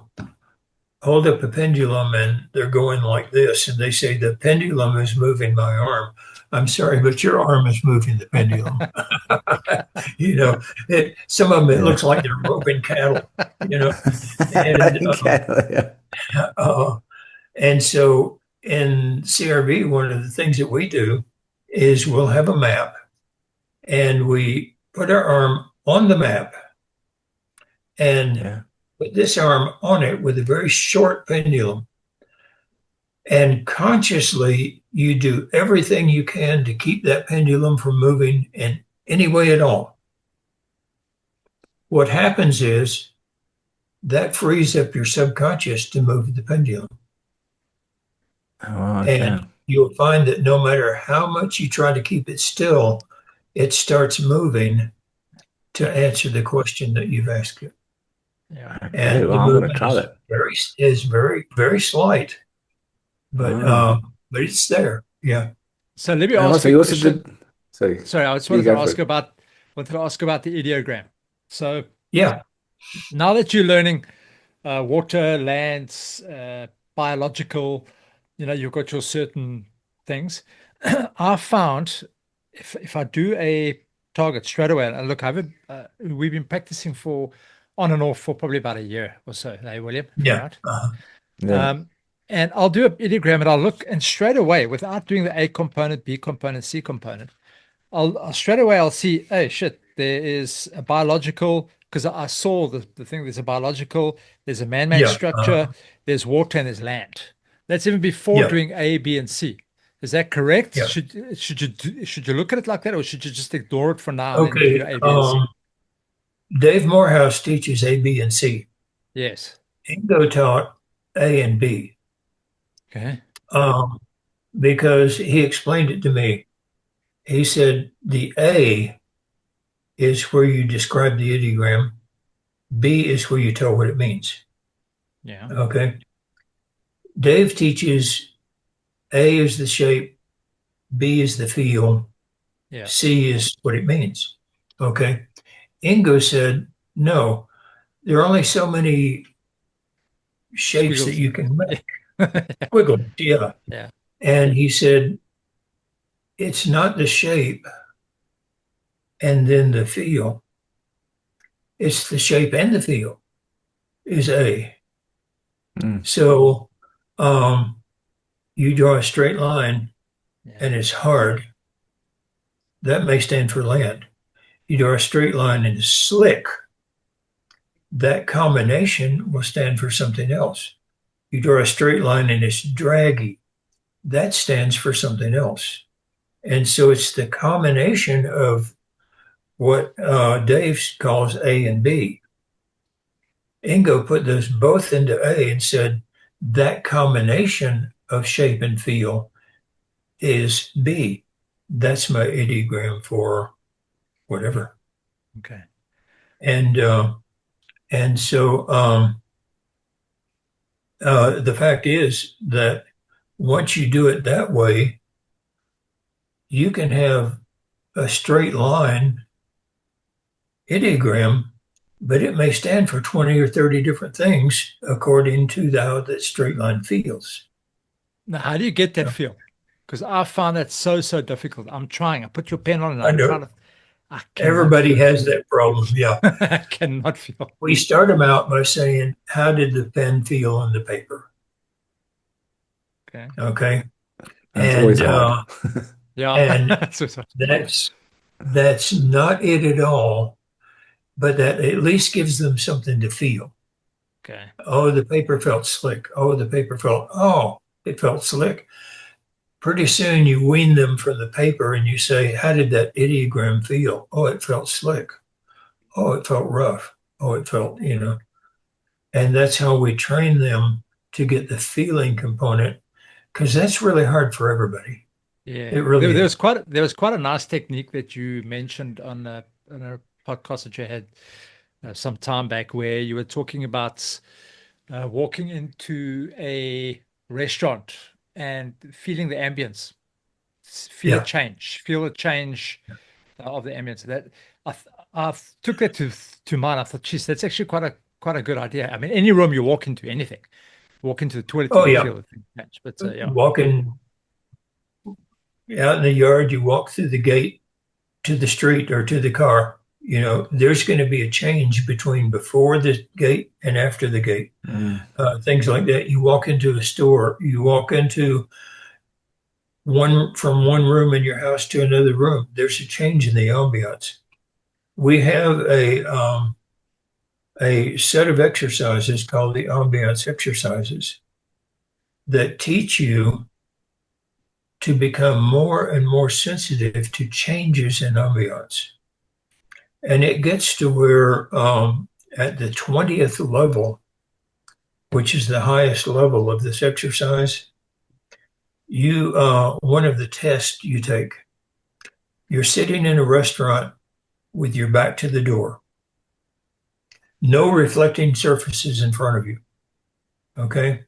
hold up a pendulum and they're going like this, and they say the pendulum is moving my arm. I'm sorry, but your arm is moving the pendulum. you know, some of them it Yeah. looks like they're roping cattle. You know, and Okay. Yeah. uh, and so in CRV, one of the things that we do is we'll have a map and we put our arm on the map and Yeah. put this arm on it with a very short pendulum. And consciously, you do everything you can to keep that pendulum from moving in any way at all. What happens is that frees up your subconscious to move the pendulum. Oh, okay. And you'll find that no matter how much you try to keep it still, it starts moving to answer the question that you've asked it. Yeah. Okay. And Well, the I'm gonna movement try is that. very, very slight, but Oh. it's there. Yeah. So let me And ask also, you a you also question. did. Sorry, Sorry, I just you go for it. wanted to ask about the ideogram. So Yeah. now that you're learning water, lands, biological, you've got your certain things. I found if I do a target straight away, and look, we've been practicing for on and off for probably about a year or so. Hey, William, if I'm Yeah. right. Yeah. And I'll do an ideogram and I'll look, and straight away, without doing the A component, B component, C component, I'll straight away I'll see, hey, shit, there is a biological, because I saw the thing. There's a biological, there's a man-made Yeah. structure, there's water, and there's land. That's even before Yeah. doing A, B, and C. Is that correct? Yeah. Should you look at it like that, or should you just ignore it for now and then do Okay. your A, B, and C? Dave Morehouse teaches A, B, and C. Yes. Ingo taught A and B Okay. um, because he explained it to me. He said the A is where you describe the ideogram. B is where you tell what it means. Yeah. Okay. Dave teaches A is the shape, B is the feel, Yeah. C is what it means. Okay. Ingo said, no, there are only so many shapes that Squiggles. you can Yeah. make. Squiggle, yeah. Yeah. And he said, it's not the shape and then the feel, it's the shape and the feel is A. Mm. So you draw a straight line Yeah. and it's hard. That may stand for land. You draw a straight line and it's slick. That combination will stand for something else. You draw a straight line and it's draggy. That stands for something else. And so it's the combination of what Dave calls A and B. Ingo put those both into A and said that combination of shape and feel is B. That's my ideogram for whatever. Okay. And the fact is that once you do it that way, you can have a straight line ideogram, but it may stand for 20 or 30 different things according to how that straight line feels. Now, how do you get that Yeah. feel? Because I found that so difficult. I'm trying. I put your pen on and I I'm know trying to. I cannot everybody feel has that problem. Yeah. it. I cannot feel. We start them out by saying, how did the pen feel on the paper? Okay. Okay. That's always And hard. Yeah. and So, so, that's not it at all, but that at least gives them something to feel. okay. Oh, the paper felt slick. Oh, the paper felt, oh, it felt slick. Pretty soon you wean them from the paper and you say, how did that ideogram feel? Oh, it felt slick. Oh, it felt rough. Oh, it felt, and that's how we train them to get the feeling component, because that's really hard for everybody. Yeah. It really There is. was quite a nice technique that you mentioned on a podcast that you had some time back where you were talking about walking into a restaurant and feeling the ambience, Yeah. feel a change of the ambience. That I took that to mind. I thought, geez, that's actually quite a good idea. I mean, any room you walk into, anything, walk into the toilet, you Oh, can yeah. feel the thing change. But yeah, Walking out in the yard, you walk through the gate to the street or to the car, there's going to be a change between before the gate and after the gate. Mm. Things like that. You walk into a store, you walk into one room in your house to another room. There's a change in the ambiance. We have a set of exercises called the ambiance exercises that teach you to become more and more sensitive to changes in ambiance. And it gets to where at the 20th level, which is the highest level of this exercise, you one of the tests you take, you're sitting in a restaurant with your back to the door, no reflecting surfaces in front of you. Okay.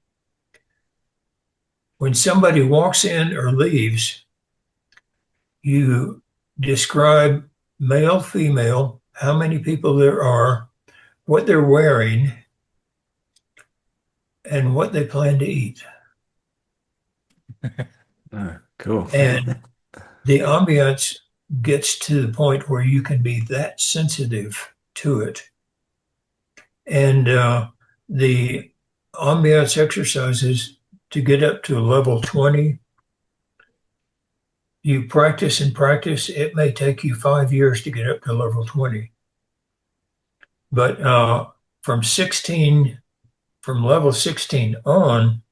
When somebody walks in or leaves, you describe male, female, how many people there are, what they're wearing, and what they plan to eat. Oh, cool. And the ambiance gets to the point where you can be that sensitive to it. And the ambiance exercises to get up to level 20, you practice and practice. It may take you 5 years to get up to level 20. But from level 16 on,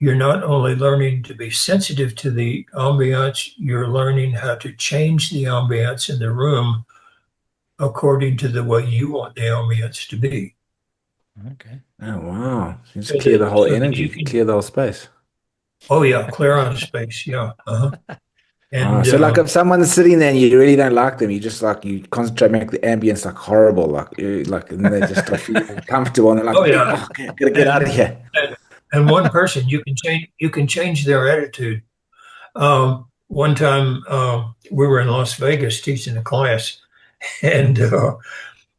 you're not only learning to be sensitive to the ambiance, you're learning how to change the ambiance in the room according to the way you want the ambiance to be. okay. Oh, wow. You So just clear the whole so that energy, you can, clear the whole space. oh yeah, clear out of space. Yeah. Uh-huh. And So like if someone's sitting there and you really don't like them, you just like you concentrate, make the ambience like horrible, like and then they just start feeling uncomfortable and they're like, oh yeah, oh, okay, I gotta get out of and, here. and one person you can change their attitude. One time we were in Las Vegas teaching a class, and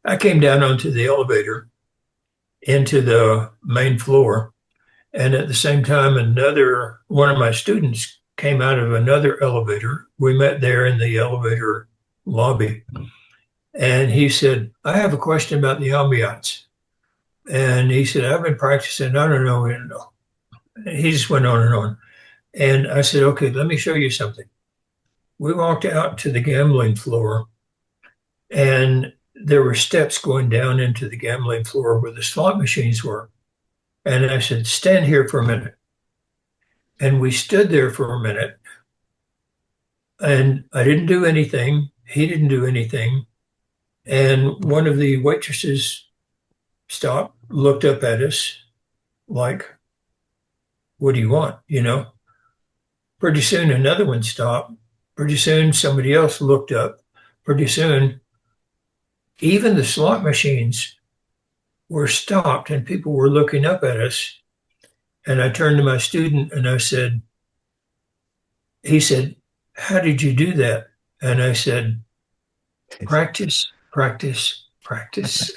I came down onto the elevator into the main floor, and at the same time, another one of my students came out of another elevator. We met there in the elevator lobby, and he said, "I have a question about the ambiance." And he said, "I've been practicing. I don't know." And he just went on and on. And I said, "Okay, let me show you something." We walked out to the gambling floor, and there were steps going down into the gambling floor where the slot machines were. And I said, "Stand here for a minute." And we stood there for a minute, and I didn't do anything. He didn't do anything. And one of the waitresses stopped, looked up at us like, "What do you want?" You know? Pretty soon, another one stopped. Pretty soon, somebody else looked up. Pretty soon, even the slot machines were stopped and people were looking up at us. And I turned to my student and I said, he said, "How did you do that?" And I said, "Practice, practice, practice."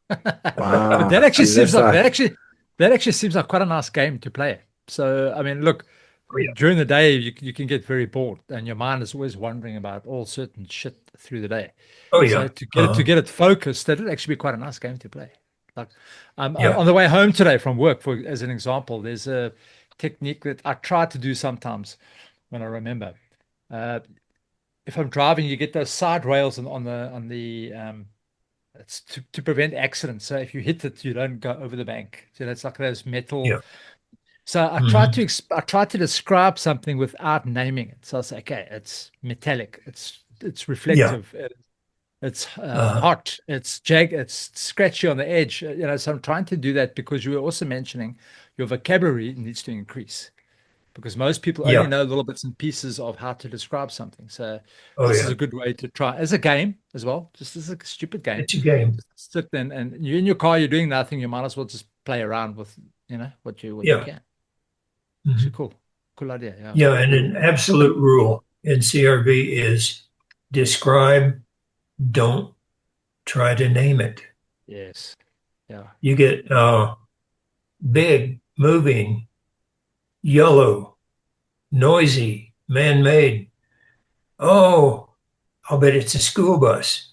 But Wow. that actually Geez, seems that's like like that actually seems like quite a nice game to play. So I mean, look, Oh, yeah. during the day you can get very bored, and your mind is always wondering about all certain shit through the day. Oh, So yeah. to get it focused, that'd actually be quite a nice game to play. Like Yeah. on the way home today from work, for as an example, there's a technique that I try to do sometimes when I remember. Uh, if I'm driving, you get those side rails on the it's to prevent accidents. So if you hit it, you don't go over the bank. So that's like those metal. Yeah. So Hmm. I try to describe something without naming it. So I say, okay, it's metallic, it's Yeah. reflective, it's Uh, hot, it's scratchy on the edge. You know, so I'm trying to do that because you were also mentioning your vocabulary needs to increase because most people only yeah. know little bits and pieces of how to describe something. So Oh, this is yeah. a good way to try as a game as well, just as a stupid game. It's a game. Just sit there and you're in your car, you're doing nothing. You might as well just play around with, what you Yeah. can. Actually, Mhm. cool idea. Yeah. Yeah. And an absolute rule in CRV is describe, don't try to name it. Yes. Yeah. You get big, moving, yellow, noisy, man-made. Oh, I'll bet it's a school bus.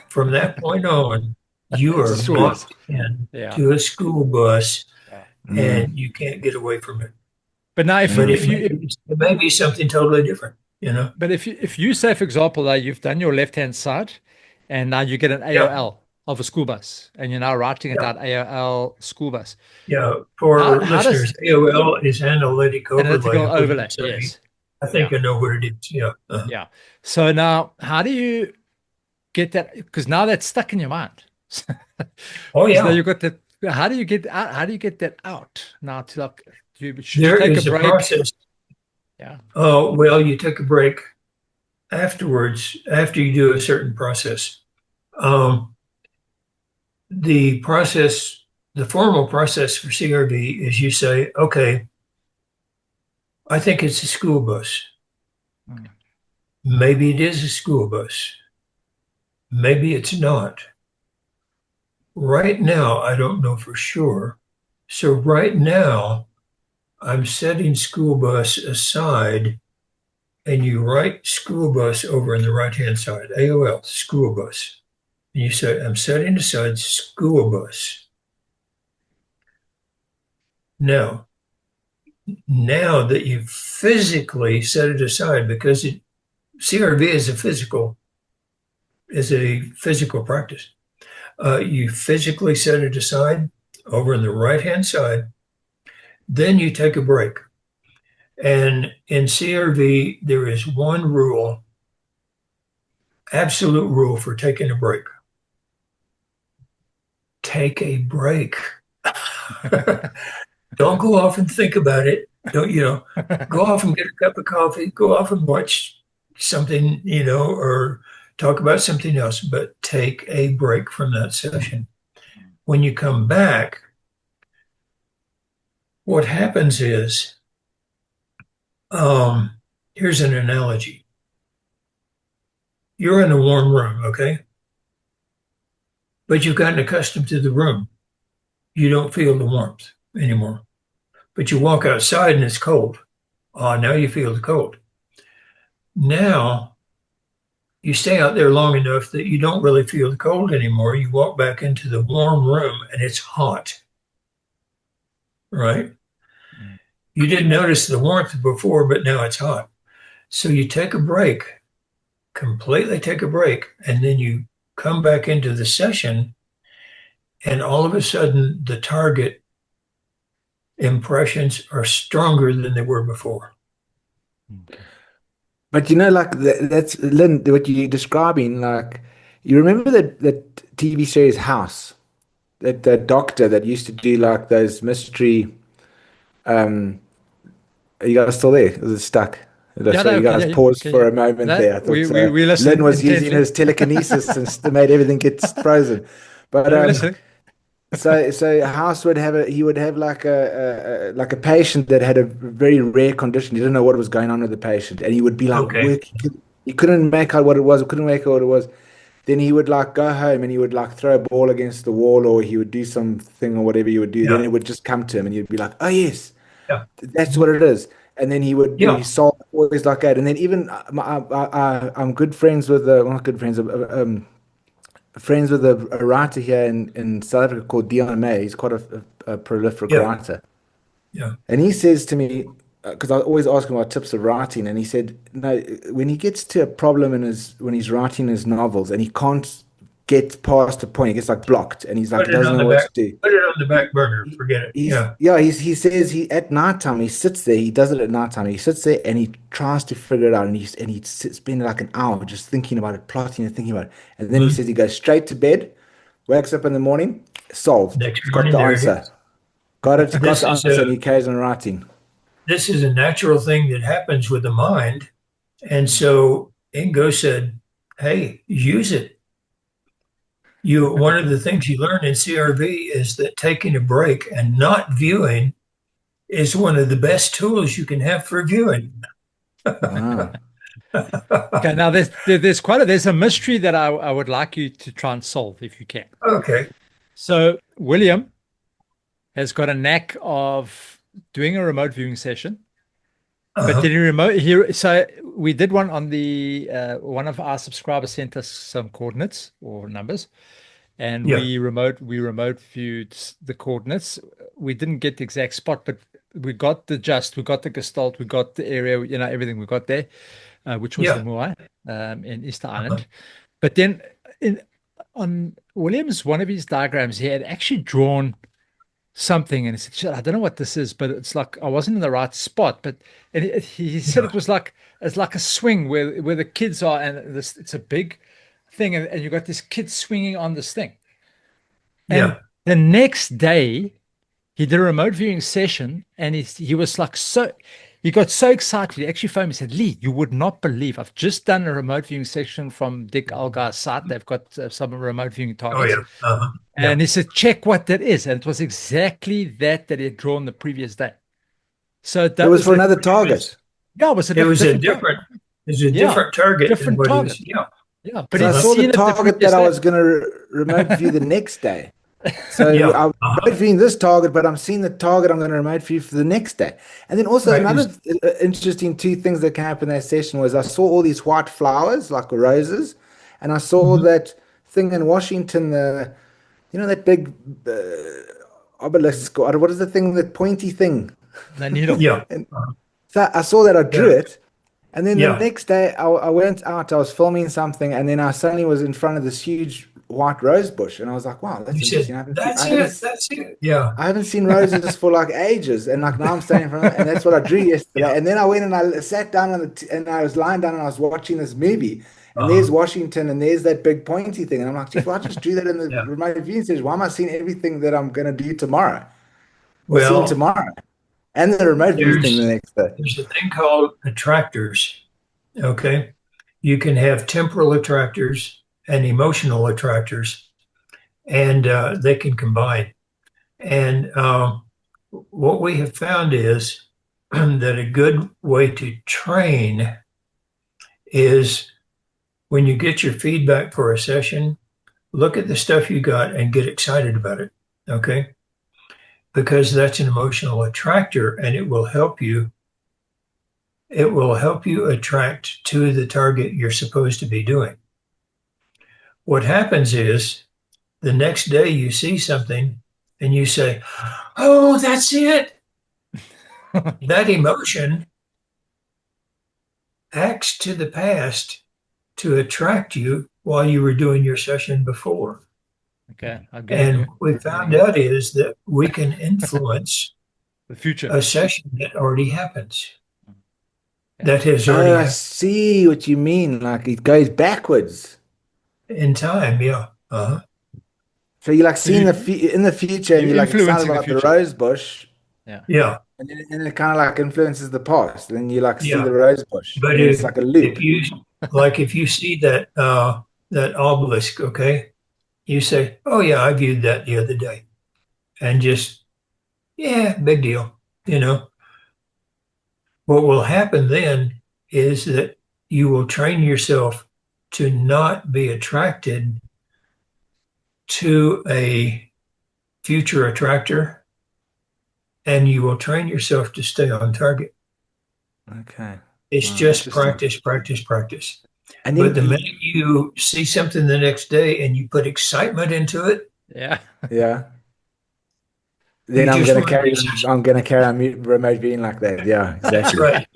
From that point on, you It's are a school bus. locked in Yeah. to a school bus Yeah. and mm, you can't get away from it. But now But mm. it may be something totally different, you know? if you say, for example, that you've done your left-hand side and now you get an Yeah, AOL of a school bus and you're now writing it yeah, out AOL school bus. yeah. How For how does listeners, AOL is analytic overlay. analytical I wouldn't overlay? say, Yes. I Yeah. think I know what it is. Yeah. Yeah. So now how do you get that? Because now that's stuck in your mind. Oh, Because now yeah. you've got that. How do you get out? How do you get that out now? To like, should you There take a is a break? process. Yeah. Oh, well, you take a break afterwards, after you do a certain process. Um, the process, the formal process for CRV is you say, okay, I think it's a school bus. Mm. Maybe it is a school bus. Maybe it's not. Right now, I don't know for sure. So right now, I'm setting school bus aside, and you write school bus over on the right-hand side, AOL, school bus. And you say, I'm setting aside school bus. Now, now that you've physically set it aside, because CRV is a physical practice. You physically set it aside over on the right-hand side. Then you take a break. And in CRV, there is one rule, absolute rule for taking a break. Take a break. Don't go off and think about it. Don't, go off and get a cup of coffee, go off and watch something, or talk about something else, but take a break from that session. When you come back, what happens is, um, here's an analogy. You're in a warm room, okay? But you've gotten accustomed to the room. You don't feel the warmth anymore. But you walk outside and it's cold. Now you feel the cold. Now you stay out there long enough that you don't really feel the cold anymore. You walk back into the warm room and it's hot, right? Mm. You didn't notice the warmth before, but now it's hot. So you take a break, completely take a break, and then you come back into the session, and all of a sudden the target impressions are stronger than they were before. Okay. But like that's Lynn, what you're describing. Like, you remember that TV series House, that the doctor that used to do like those mystery. Um, are you guys still there? Is it stuck? Yeah, So no, you okay, guys yeah, paused okay, for yeah. a moment That there. I thought we Lynn listen was using intently. his telekinesis and made everything get frozen. But Yeah, we listen. so House would have he would have like like a patient that had a very rare condition. He didn't know what was going on with the patient, and he would be like Okay. he couldn't make out what it was, couldn't make out what it was. Then he would like go home and he would like throw a ball against the wall, or he would do something or whatever he would do. Then Yeah. it would just come to him and he'd be like, "Oh yes, Yeah. that's what it is." And then he Yeah. solved always like that. And then even I'm good friends with well, not good friends, friends with a writer here in South Africa called Dion May. He's quite a prolific Yeah. writer. Yeah. And he says to me, because I always ask him about tips of writing, and he said, no, when he gets to a problem when he's writing his novels and he can't get past a point, he gets like blocked, and he's like, Put he it doesn't on know the what back. to do. Put it on the back burner. Forget it. He's Yeah. yeah, he says he at nighttime he sits there, he does it at nighttime. He sits there and he tries to figure it out, and he spends like an hour just thinking about it, plotting and thinking about it. And then he Mhm. says he goes straight to bed, wakes up in the morning, solved. Next He's got morning, the there it answer. is. Got This the is answer, a and he carries on writing. this is a natural thing that happens with the mind. And so Ingo said, "Hey, use it." One of the things you learn in CRV is that taking a break and not viewing is one of the best tools you can have for viewing. Wow. Okay, now there's a mystery that I would like you to try and solve if you can. Okay. So William has got a knack of doing a remote viewing session, but Uh-huh. did he remote here? So we did one on the one of our subscribers sent us some coordinates or numbers, and Yeah. we remote viewed the coordinates. We didn't get the exact spot, but we got the gestalt, we got the area, everything we got there, which was the Yeah. Moai in Easter Uh-huh. Island. But then in on Williams, one of his diagrams, he had actually drawn something, and he said, "Shit, I don't know what this is, but it's like I wasn't in the right spot." But and he said Yeah. it was like it's like a swing where the kids are, and this it's a big thing, and you got this kid swinging on this thing. And Yeah. the next day, he did a remote viewing session, and he was like he got so excited. He actually phoned me and said, "Lee, you would not believe I've just done a remote viewing session from Dick Algar's site. They've got some remote viewing Oh targets." yeah. Uh-huh. Yeah. And he said, "Check what that is." And it was exactly that he had drawn the previous day. So It that was was for a, another It was target. yeah, it was a it was a different target. different it's a Yeah, different target than different what he target. was. Yeah. Yeah, but So I he'd Uh-huh. saw the seen it the target previous that I day. was going to remote view the next day. So Yeah. I'm Uh-huh. remote viewing this target, but I'm seeing the target I'm going to remote view for the next day. And then also Right. another interesting two things that came up in that session was I saw all these white flowers like roses, and I saw Mhm. that thing in Washington, that big obelisk. What is the thing? That pointy thing. The needle. Yeah. And Uh-huh. so I saw that, I drew Yeah. it, and then the Yeah. next day I went out, I was filming something, and then I suddenly was in front of this huge white rose bush, and I was like, "Wow, that's You interesting. said, "That's I haven't, it. That's it." Yeah. I haven't seen roses for like ages, and like now I'm standing in front of it, and that's what I drew Yeah. yesterday." And then I went and I sat down and I was lying down and I was watching this movie, and there's Uh-huh. Washington, and there's that big pointy thing, and I'm like, "Geez, well, I just drew that in the Yeah. remote viewing stage. Why am I seeing everything that I'm gonna do tomorrow or seeing Well, tomorrow, and the remote view thing the there's next day?" there's a thing called attractors. Okay. you can have temporal attractors and emotional attractors, and they can combine. And what we have found is that a good way to train is when you get your feedback for a session, look at the stuff you got and get excited about it. Okay. Because that's an emotional attractor and it will help you. It will help you attract to the target you're supposed to be doing. What happens is the next day you see something and you say, oh, that's it. That emotion acts to the past to attract you while you were doing your session before. Okay, I'm getting And you. what we found out is that we can influence The future. a session that already happens. Yeah. That has Oh, already I happened see what you mean. Like it goes backwards. in time. Yeah. So you're like So seeing you in the future, and you're you're like excited influencing the about the future. rose bush, Yeah. Yeah. and it kind of like influences the past. And then you like see Yeah. the rose bush, But and then it's like a loop. if you see that that obelisk, okay, you say, oh yeah, I viewed that the other day. And just, yeah, big deal. You know, what will happen then is that you will train yourself to not be attracted to a future attractor, and you will train yourself to stay on target. Okay. It's Wow, just interesting. practice, practice, practice. And But then, the minute you see something the next day and you put excitement into it, Yeah. yeah, then you I'm just gonna learn carry this. I'm gonna carry a remote being like that. Yeah, That's exactly. right.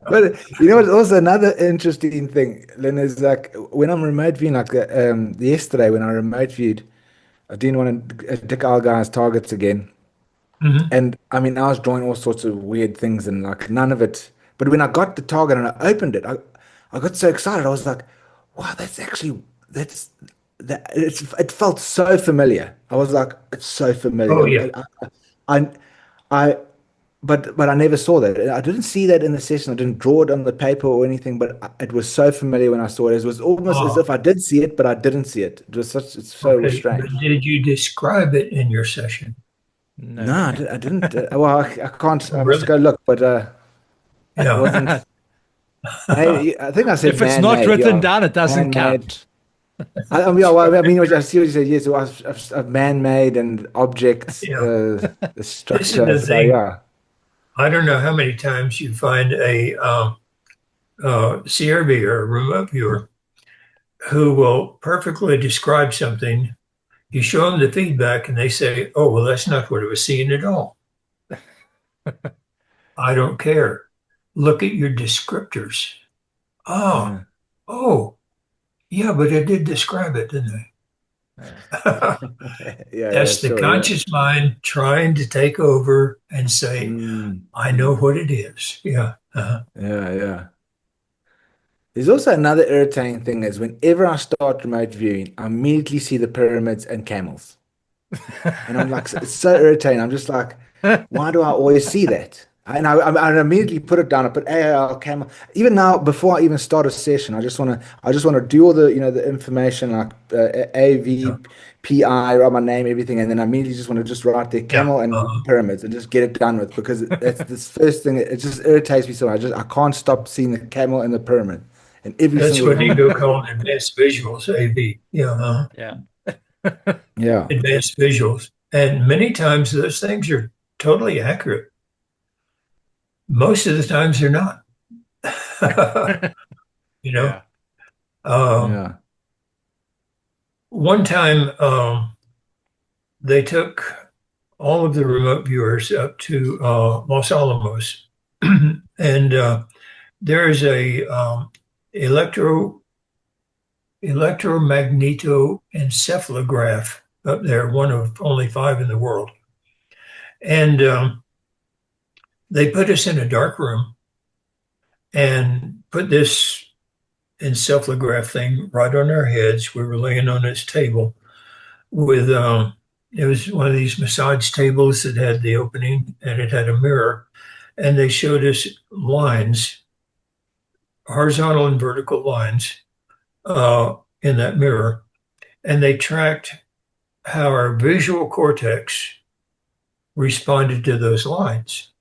But you know what's also another interesting thing, Lynn, is like when I'm remote viewing, like yesterday when I remote viewed, I didn't want to take our guys' targets again. Mhm. And I mean, I was drawing all sorts of weird things and like none of it. But when I got the target and I opened it, I got so excited. I was like, wow, that's actually, it felt so familiar. I was like, it's so Oh familiar. yeah. I, I, but I never saw that. I didn't see that in the session. I didn't draw it on the paper or anything, but it was so familiar when I saw it. It was almost as Oh, if I did see it, but I didn't see it. It's so okay. But strange. did you describe it in your session? No. No, I didn't. Well, I can't. Oh, I must really? go look, but it Yeah. wasn't. Maybe I think I said If it's not man-made. written Yeah, down, it doesn't man-made. count. Yeah, well, I mean, I see what you said. Yes, I've man-made and objects, Yeah. the This is structure. the So thing. yeah, I don't know how many times you find a CRV or a remote viewer who will perfectly describe something. You show them the feedback and they say, oh, well, that's not what I was seeing at all. I don't care. Look at your descriptors. Oh, yeah, oh, yeah, but I did describe it, didn't Yeah. I? yeah, yeah, That's the sure, yeah, conscious mind trying to take over and say, mm, I know what it is. Yeah. yeah, yeah. There's also another irritating thing is whenever I start remote viewing, I immediately see the pyramids and camels. And I'm like, it's so irritating. I'm just like, why do I always see that? And I immediately put it down. I put AOL camera. Even now, before I even start a session, I just want to do all the, the information like Yeah. AVPI, write my name, everything, and then I immediately just want to just write the Yeah. camel and pyramids and just get it done with because that's this first thing. It just irritates me so much. I can't stop seeing the camel and the pyramid, and every That's single what time. Ego called advanced visuals, AV. Yeah. Yeah. Yeah, Advanced visuals. And many times those things are totally accurate. Most of the times they're not. you know, Yeah. uh, yeah. one time they took all of the remote viewers up to Los Alamos, and there is a electromagnetoencephalograph up there, one of only five in the world. And they put us in a dark room and put this encephalograph thing right on our heads. We were laying on this table with, it was one of these massage tables that had the opening and it had a mirror. And they showed us lines horizontal and vertical lines in that mirror, and they tracked how our visual cortex responded to those lines.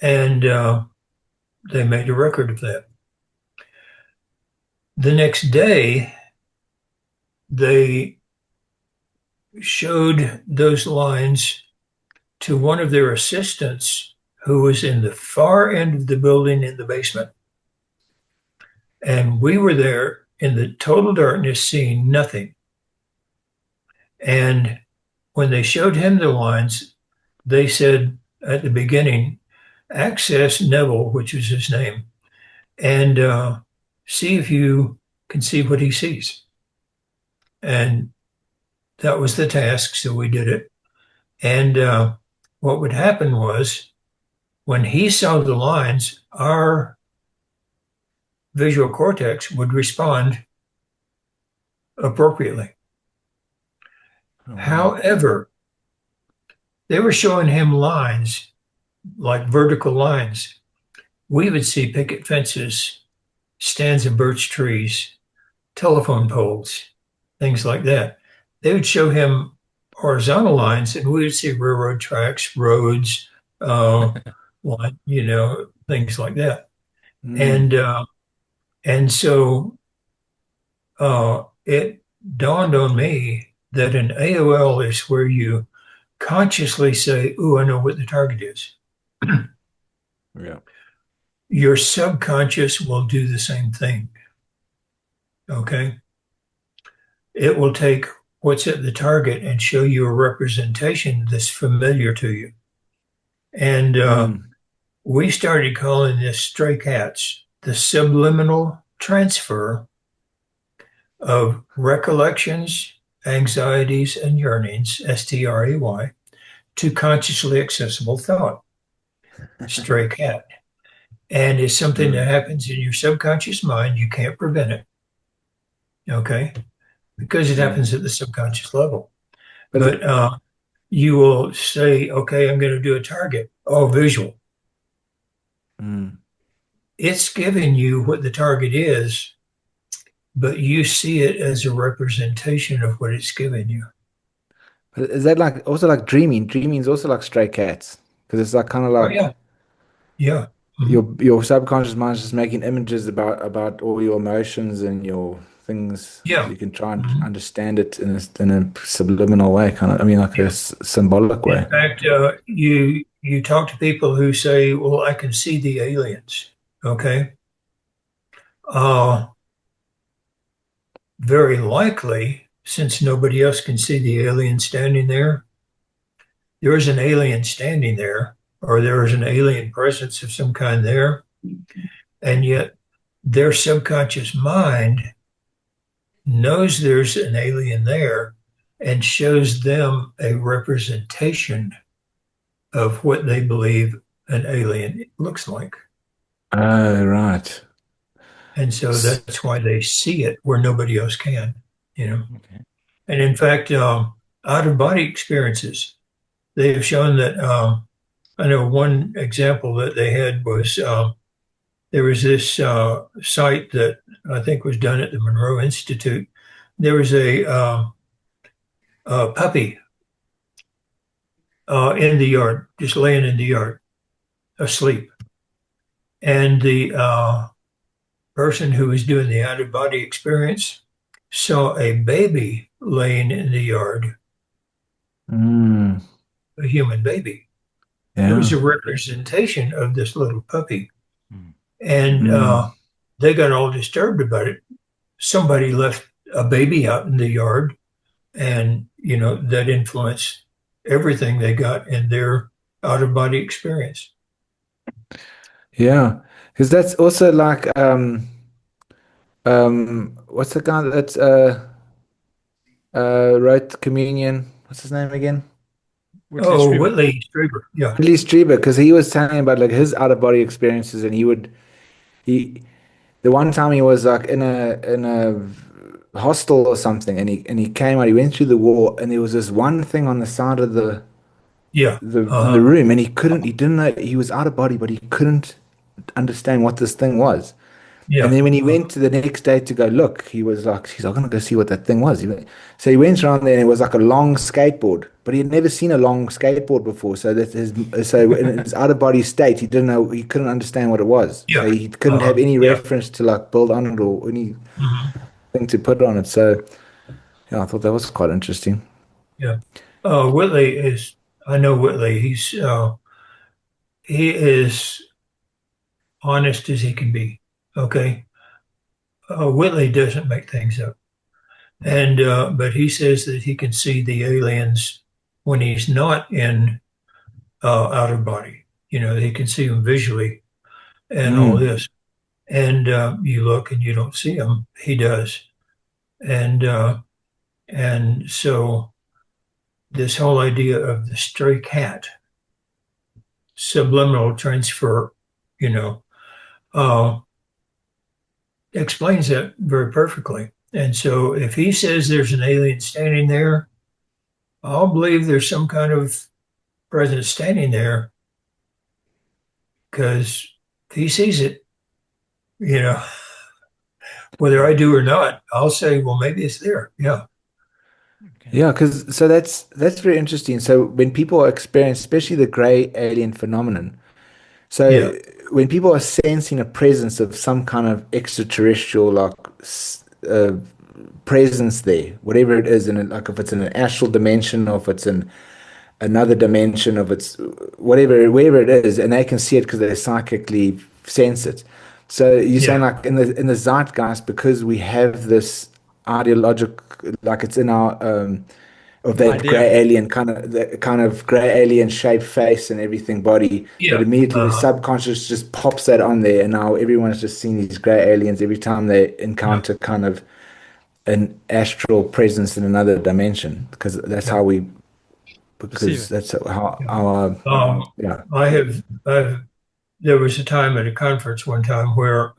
And they made a record of that. The next day, they showed those lines to one of their assistants who was in the far end of the building in the basement. And we were there in the total darkness, seeing nothing. And when they showed him the lines, they said at the beginning, access Neville, which was his name, and see if you can see what he sees. And that was the task, so we did it. And what would happen was when he saw the lines, our visual cortex would respond appropriately. Oh, wow. However, they were showing him lines, like vertical lines. We would see picket fences, stands of birch trees, telephone poles, things like that. They would show him horizontal lines, and we would see railroad tracks, roads, things like that. Mm. And so it dawned on me that an AOL is where you consciously say, "Ooh, I know what the target is." Yeah. Your subconscious will do the same thing. Okay. It will take what's at the target and show you a representation that's familiar to you. And we started calling this stray cats, the subliminal transfer of recollections, anxieties, and yearnings, STREY, to consciously accessible thought, stray cat. And it's something that happens in your subconscious mind. You can't prevent it. Okay. Because it happens at the subconscious level. But you will say, okay, I'm going to do a target. Oh, visual. It's giving you what the target is, but you see it as a representation of what it's giving you. But is that like also like dreaming? Dreaming is also like stray cats because it's like kind of Oh, like yeah. Yeah. your subconscious mind is just making images about all your emotions and your things, so Yeah. you can try and understand it in a subliminal way, kind of. I mean, like a Yeah. symbolic In way. fact, you talk to people who say, well, I can see the aliens. Okay. Very likely, since nobody else can see the alien standing there, there is an alien standing there, or there is an alien presence of some kind there. And yet their subconscious mind knows there's an alien there and shows them a representation of what they believe an alien looks like. Oh, right. And so S- that's why they see it where nobody else can, you know. Okay. And in fact, out of body experiences, they have shown that I know one example that they had was there was this site that I think was done at the Monroe Institute. There was a puppy in the yard, just laying in the yard, asleep. And the person who was doing the out of body experience saw a baby laying in the yard, mm, a human baby. It was yeah. a representation of this little puppy. Mm. And Mm. they got all disturbed about it. Somebody left a baby out in the yard, and, that influenced everything they got in their out of body experience. Yeah. Because that's also like what's the guy that wrote Communion? What's his name again? Whitley Oh, Strieber. Whitley Strieber. Yeah. Lee Strieber, because he was telling about like his out of body experiences, and he the one time he was like in a hostel or something, and he came out, he went through the wall, and there was this one thing on the side of the Yeah. the room, and he didn't know he was out of body, but he couldn't understand what this thing was. And Yeah. then when he went to the next day to go look, he was like, he's like, I'm gonna go see what that thing was. So he went around there and it was like a long skateboard, but he had never seen a long skateboard before. So in his out of body state, he didn't know, he couldn't understand what it was. So Yeah. he couldn't have any Yeah. reference to like build on it or anything Mhm. to put on it. So yeah, I thought that was quite interesting. Yeah. Whitley is, I know Whitley. He is honest as he can be. Okay. Whitley doesn't make things up. And, but he says that he can see the aliens when he's not in outer body. You know, he can see them visually and all Mm, this. And you look and you don't see them. He does. And, and so this whole idea of the stray cat, subliminal transfer, you know, uh, explains that very perfectly. And so if he says there's an alien standing there, I'll believe there's some kind of presence standing there because he sees it, you know, whether I do or not, I'll say, well, maybe it's there. Yeah. Okay. yeah, because so that's very interesting. So when people experience, especially the gray alien phenomenon, so Yeah. when people are sensing a presence of some kind of extraterrestrial like presence there, whatever it is, and like if it's in an astral dimension or if it's in another dimension of its whatever, wherever it is, and they can see it because they psychically sense it. So you're saying Yeah. like in the zeitgeist, because we have this ideological, like it's in our of that gray Idea. alien kind of the kind of gray alien shaped face and everything body that Yeah. immediately the Uh-huh. subconscious just pops that on there, and now everyone's just seeing these gray aliens every time they Yeah. encounter kind of an astral presence in another dimension because that's Yeah. how we Perceive because it. that's how Yeah. our Um, yeah. I've, there was a time at a conference one time where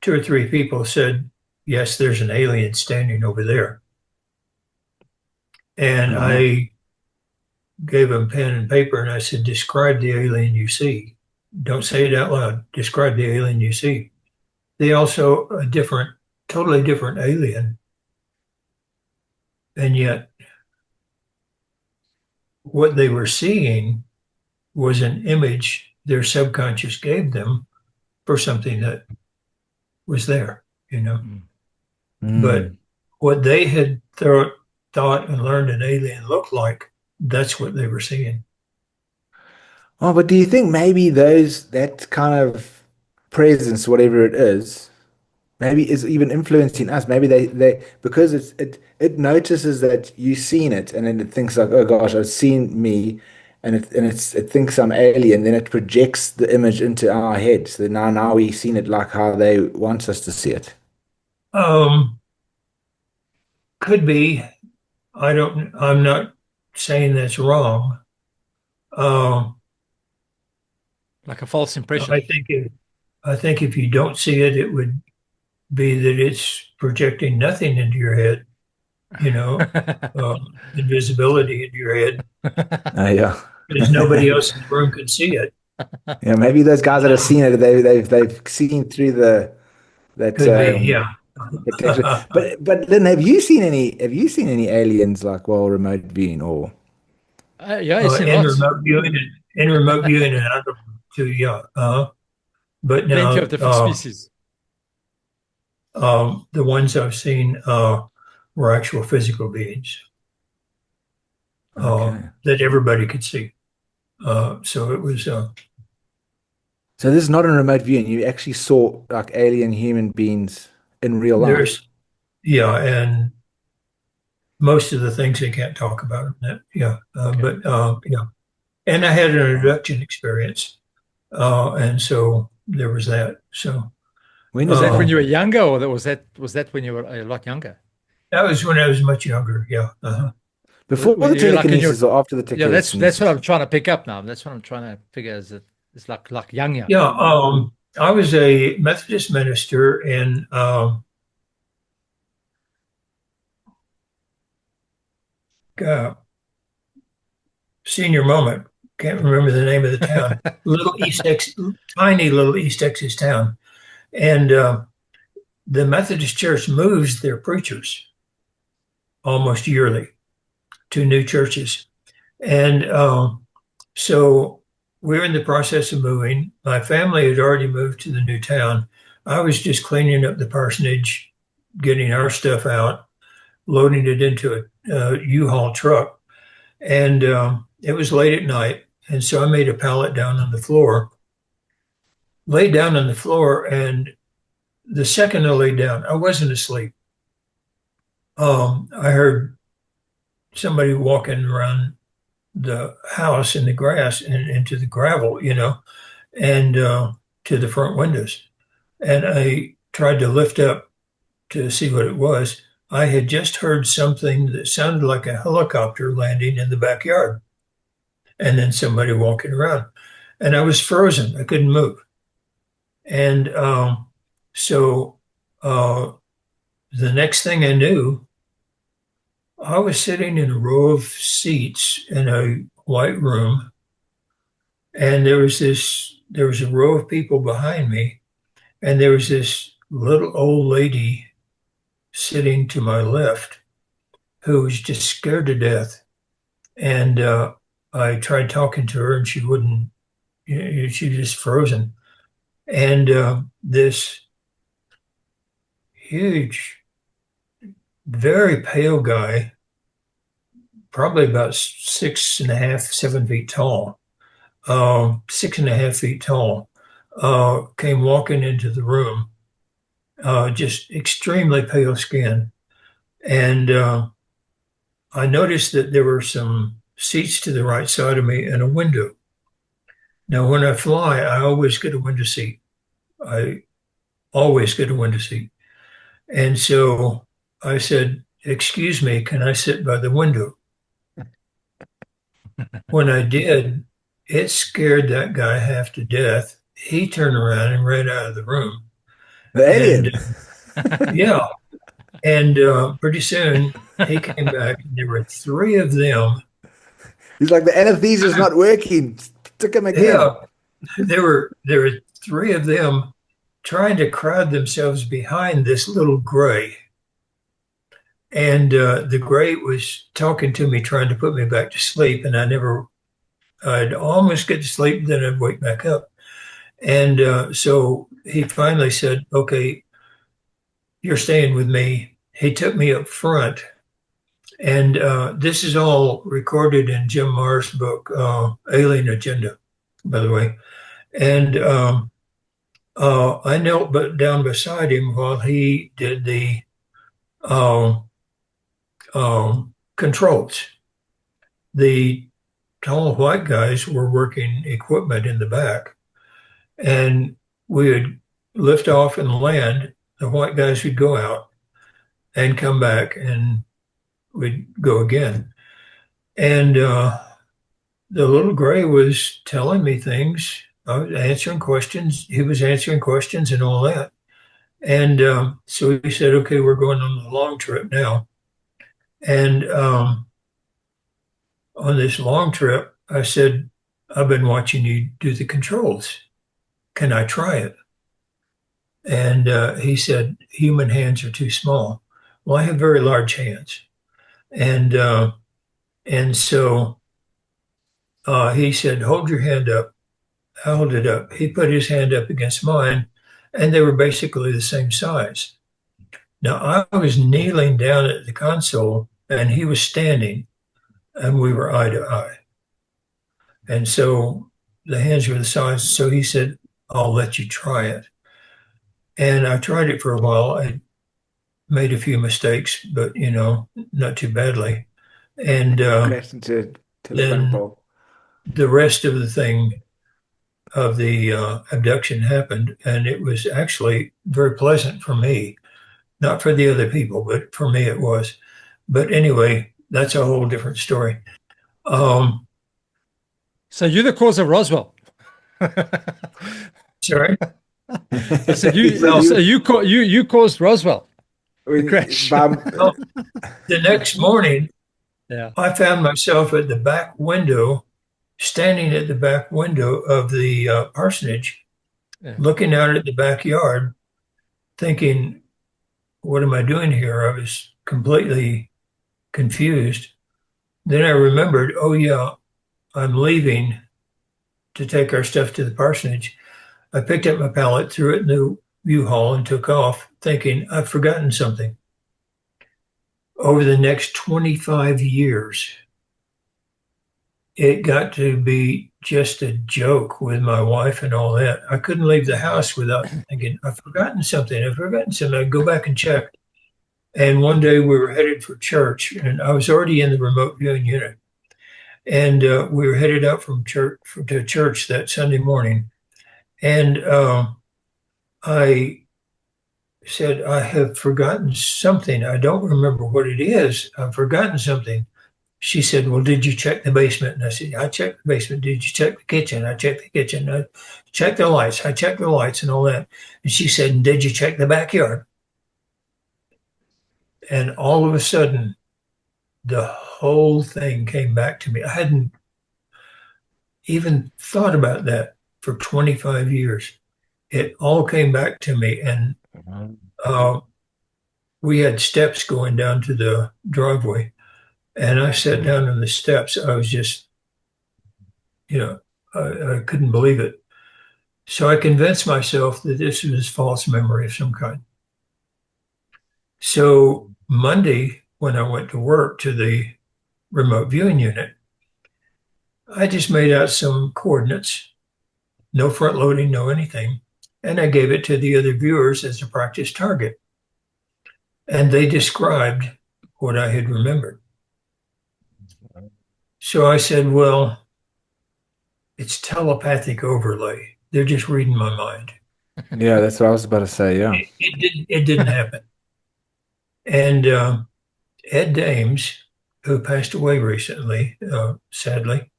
two or three people said, yes, there's an alien standing over there. And Oh, wow. I gave them pen and paper and I said, describe the alien you see. Don't say it out loud. Describe the alien you see. They also a different, totally different alien. And yet what they were seeing was an image their subconscious gave them for something that was there, you know. Mm. But Mm. what they had thought and learned an alien looked like, that's what they were seeing. Oh, but do you think maybe those that kind of presence, whatever it is, maybe is even influencing us? Maybe they because it notices that you've seen it, and then it thinks like, oh gosh, I've seen me, and it thinks I'm alien. Then it projects the image into our head. So now we've seen it like how they want us to see it. Um, could be. I'm not saying that's wrong. Um, Like a false impression. I think I think if you don't see it, it would be that it's projecting nothing into your head, you know, invisibility into your head Yeah. because nobody else in the room can see it. Yeah, maybe those guys that have seen it, they've seen through the that Could be, yeah. protection. But Lynn, have you seen any aliens like while remote viewing or Yeah, I've seen In lots. remote viewing, in remote viewing, and out of too, yeah. But Plenty of now, different species. the ones I've seen were actual physical beings okay. that everybody could see. So it was So this is not in remote viewing. You actually saw like alien human beings in real life. there's yeah, and most of the things they can't talk about. Yeah, Okay. but yeah, and I had an abduction experience, and so there was that. So When Was was that when uh, you were that? younger, or that when you were a lot younger? that was when I was much younger. Yeah. Before When the you were like in your telekinesis or after the yeah, that's what telekinesis? I'm trying to pick up now. That's what I'm trying to figure is that it's like young young. Yeah, I was a Methodist minister in uh, senior moment. Can't remember the name of the town. Little East Texas, tiny little East Texas town, And the Methodist Church moves their preachers almost yearly to new churches. And so we're in the process of moving. My family had already moved to the new town. I was just cleaning up the parsonage, getting our stuff out, loading it into a U-Haul truck. And it was late at night. And so I made a pallet down on the floor, laid down on the floor. And the second I laid down, I wasn't asleep. I heard somebody walking around the house in the grass and into the gravel, and to the front windows. And I tried to lift up to see what it was. I had just heard something that sounded like a helicopter landing in the backyard, and then somebody walking around. And I was frozen. I couldn't move. And so the next thing I knew, I was sitting in a row of seats in a white room, and there was a row of people behind me, and there was this little old lady sitting to my left who was just scared to death. And I tried talking to her, and she wouldn't. She was just frozen. And this huge, very pale guy, probably about 6.5, 7 feet tall, 6.5 feet tall, came walking into the room, just extremely pale skin. And I noticed that there were some seats to the right side of me and a window. Now, when I fly, I always get a window seat. I always get a window seat. And so I said, "Excuse me, can I sit by the window?" When I did, it scared that guy half to death. He turned around and ran out of the room. The alien. And yeah, and pretty soon he came back. And there were three of them. He's like, the anesthesia's not working. Stick him again. Yeah, there were three of them trying to crowd themselves behind this little gray. And the gray was talking to me, trying to put me back to sleep. And I'd almost get to sleep, then I'd wake back up. And so he finally said, "Okay, you're staying with me." He took me up front. And this is all recorded in Jim Marr's book, Alien Agenda, by the way. And I knelt down beside him while he did the controls. The tall white guys were working equipment in the back, and we would lift off and land. The white guys would go out and come back, and we'd go again. And the little gray was telling me things. I was answering questions. He was answering questions and all that. And so he said, "Okay, we're going on the long trip now." And on this long trip, I said, "I've been watching you do the controls. Can I try it?" And he said, "Human hands are too small." Well, I have very large hands. And so he said, "Hold your hand up." I held it up. He put his hand up against mine, and they were basically the same size. Now, I was kneeling down at the console, and he was standing, and we were eye to eye. And so the hands were the size. So he said, "I'll let you try it." And I tried it for a while. I made a few mistakes, but, not too badly. And Crashed into telephone then pole. the rest of the thing of the abduction happened, and it was actually very pleasant for me, not for the other people, but for me it was. But anyway, that's a whole different story. So you're the cause of Roswell. Sorry. So you caused Roswell. The crash. Well, the next morning, Yeah. I found myself at the back window, standing at the back window of the parsonage, Yeah. looking out at the backyard, thinking, what am I doing here? I was completely confused. Then I remembered, oh yeah, I'm leaving to take our stuff to the parsonage. I picked up my pallet, threw it in the U-Haul, and took off, thinking I've forgotten something. Over the next 25 years, it got to be just a joke with my wife and all that. I couldn't leave the house without thinking, I've forgotten something. I've forgotten something. I'd go back and check. And one day we were headed for church, and I was already in the remote viewing unit. And we were headed out from church to church that Sunday morning. And I said, I have forgotten something. I don't remember what it is. I've forgotten something. She said, well, did you check the basement? And I said, I checked the basement. Did you check the kitchen? I checked the kitchen. I checked the lights. I checked the lights and all that. And she said, did you check the backyard? And all of a sudden, the whole thing came back to me. I hadn't even thought about that for 25 years. It all came back to me. And we had steps going down to the driveway. And I sat down on the steps. I was just, I couldn't believe it. So I convinced myself that this was false memory of some kind. So Monday, when I went to work to the remote viewing unit, I just made out some coordinates, no front loading, no anything. And I gave it to the other viewers as a practice target. And they described what I had remembered. So I said, well, it's telepathic overlay. They're just reading my mind. Yeah, that's what I was about to say. Yeah. It didn't happen. And Ed Dames, who passed away recently, sadly,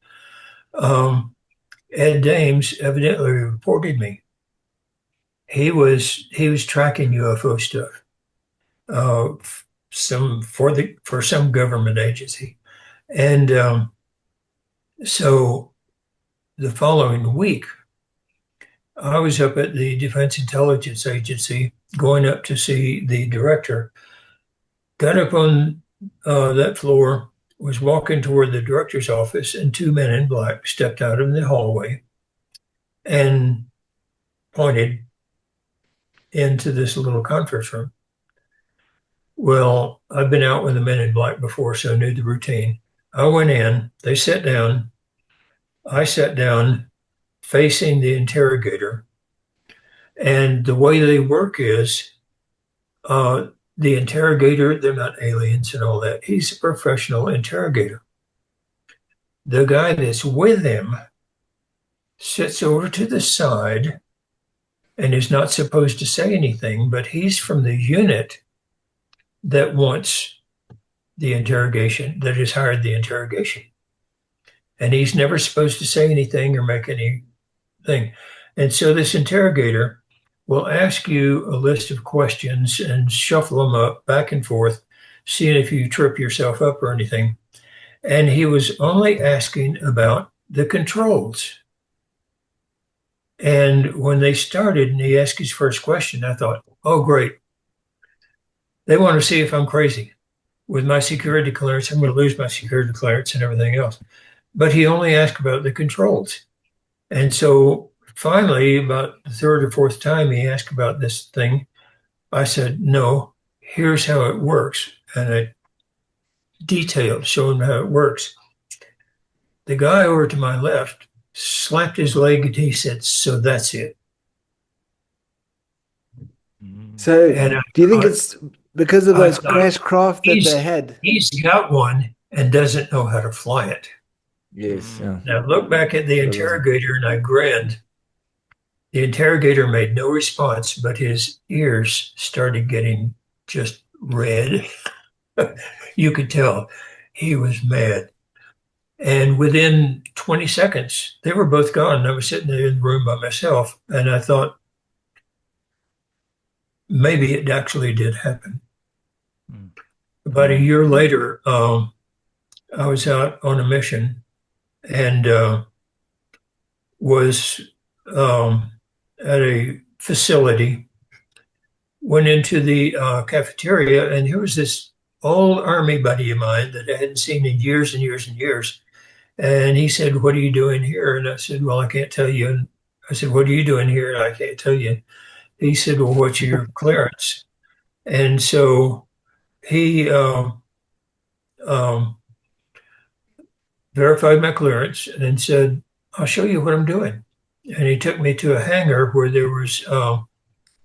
Ed Dames evidently reported me. He was tracking UFO stuff, for some government agency, and so the following week, I was up at the Defense Intelligence Agency, going up to see the director. Got up on that floor, was walking toward the director's office, and two men in black stepped out of the hallway and pointed into this little conference room. Well, I've been out with the men in black before, so I knew the routine. I went in, they sat down. I sat down facing the interrogator. And the way they work is the interrogator, they're not aliens and all that. He's a professional interrogator. The guy that's with him sits over to the side and is not supposed to say anything, but he's from the unit that wants the interrogation, that has hired the interrogation. And he's never supposed to say anything or make anything. And so this interrogator will ask you a list of questions and shuffle them up back and forth, seeing if you trip yourself up or anything. And he was only asking about the controls. And when they started and he asked his first question, I thought, oh, great. They want to see if I'm crazy. With my security clearance, I'm going to lose my security clearance and everything else. But he only asked about the controls. And so finally, about the third or fourth time he asked about this thing, I said, no, here's how it works. And I detailed, showed him how it works. The guy over to my left slapped his leg and he said, so that's it. So do you think it's because of those thought, crash craft that they had? He's got one and doesn't know how to fly it. Yes. Yeah. Now look back at the interrogator and I grinned. The interrogator made no response, but his ears started getting just red. You could tell he was mad. And within 20 seconds, they were both gone. I was sitting there in the room by myself, and I thought, maybe it actually did happen. About a year later, I was out on a mission and was at a facility went into the cafeteria, and here was this old army buddy of mine that I hadn't seen in years and years and years. And he said, "What are you doing here?" And I said, "Well, I can't tell you." And I said, "What are you doing here?" And I can't tell you. He said, "Well, what's your clearance?" And so he um, verified my clearance and then said, "I'll show you what I'm doing." And he took me to a hangar where there was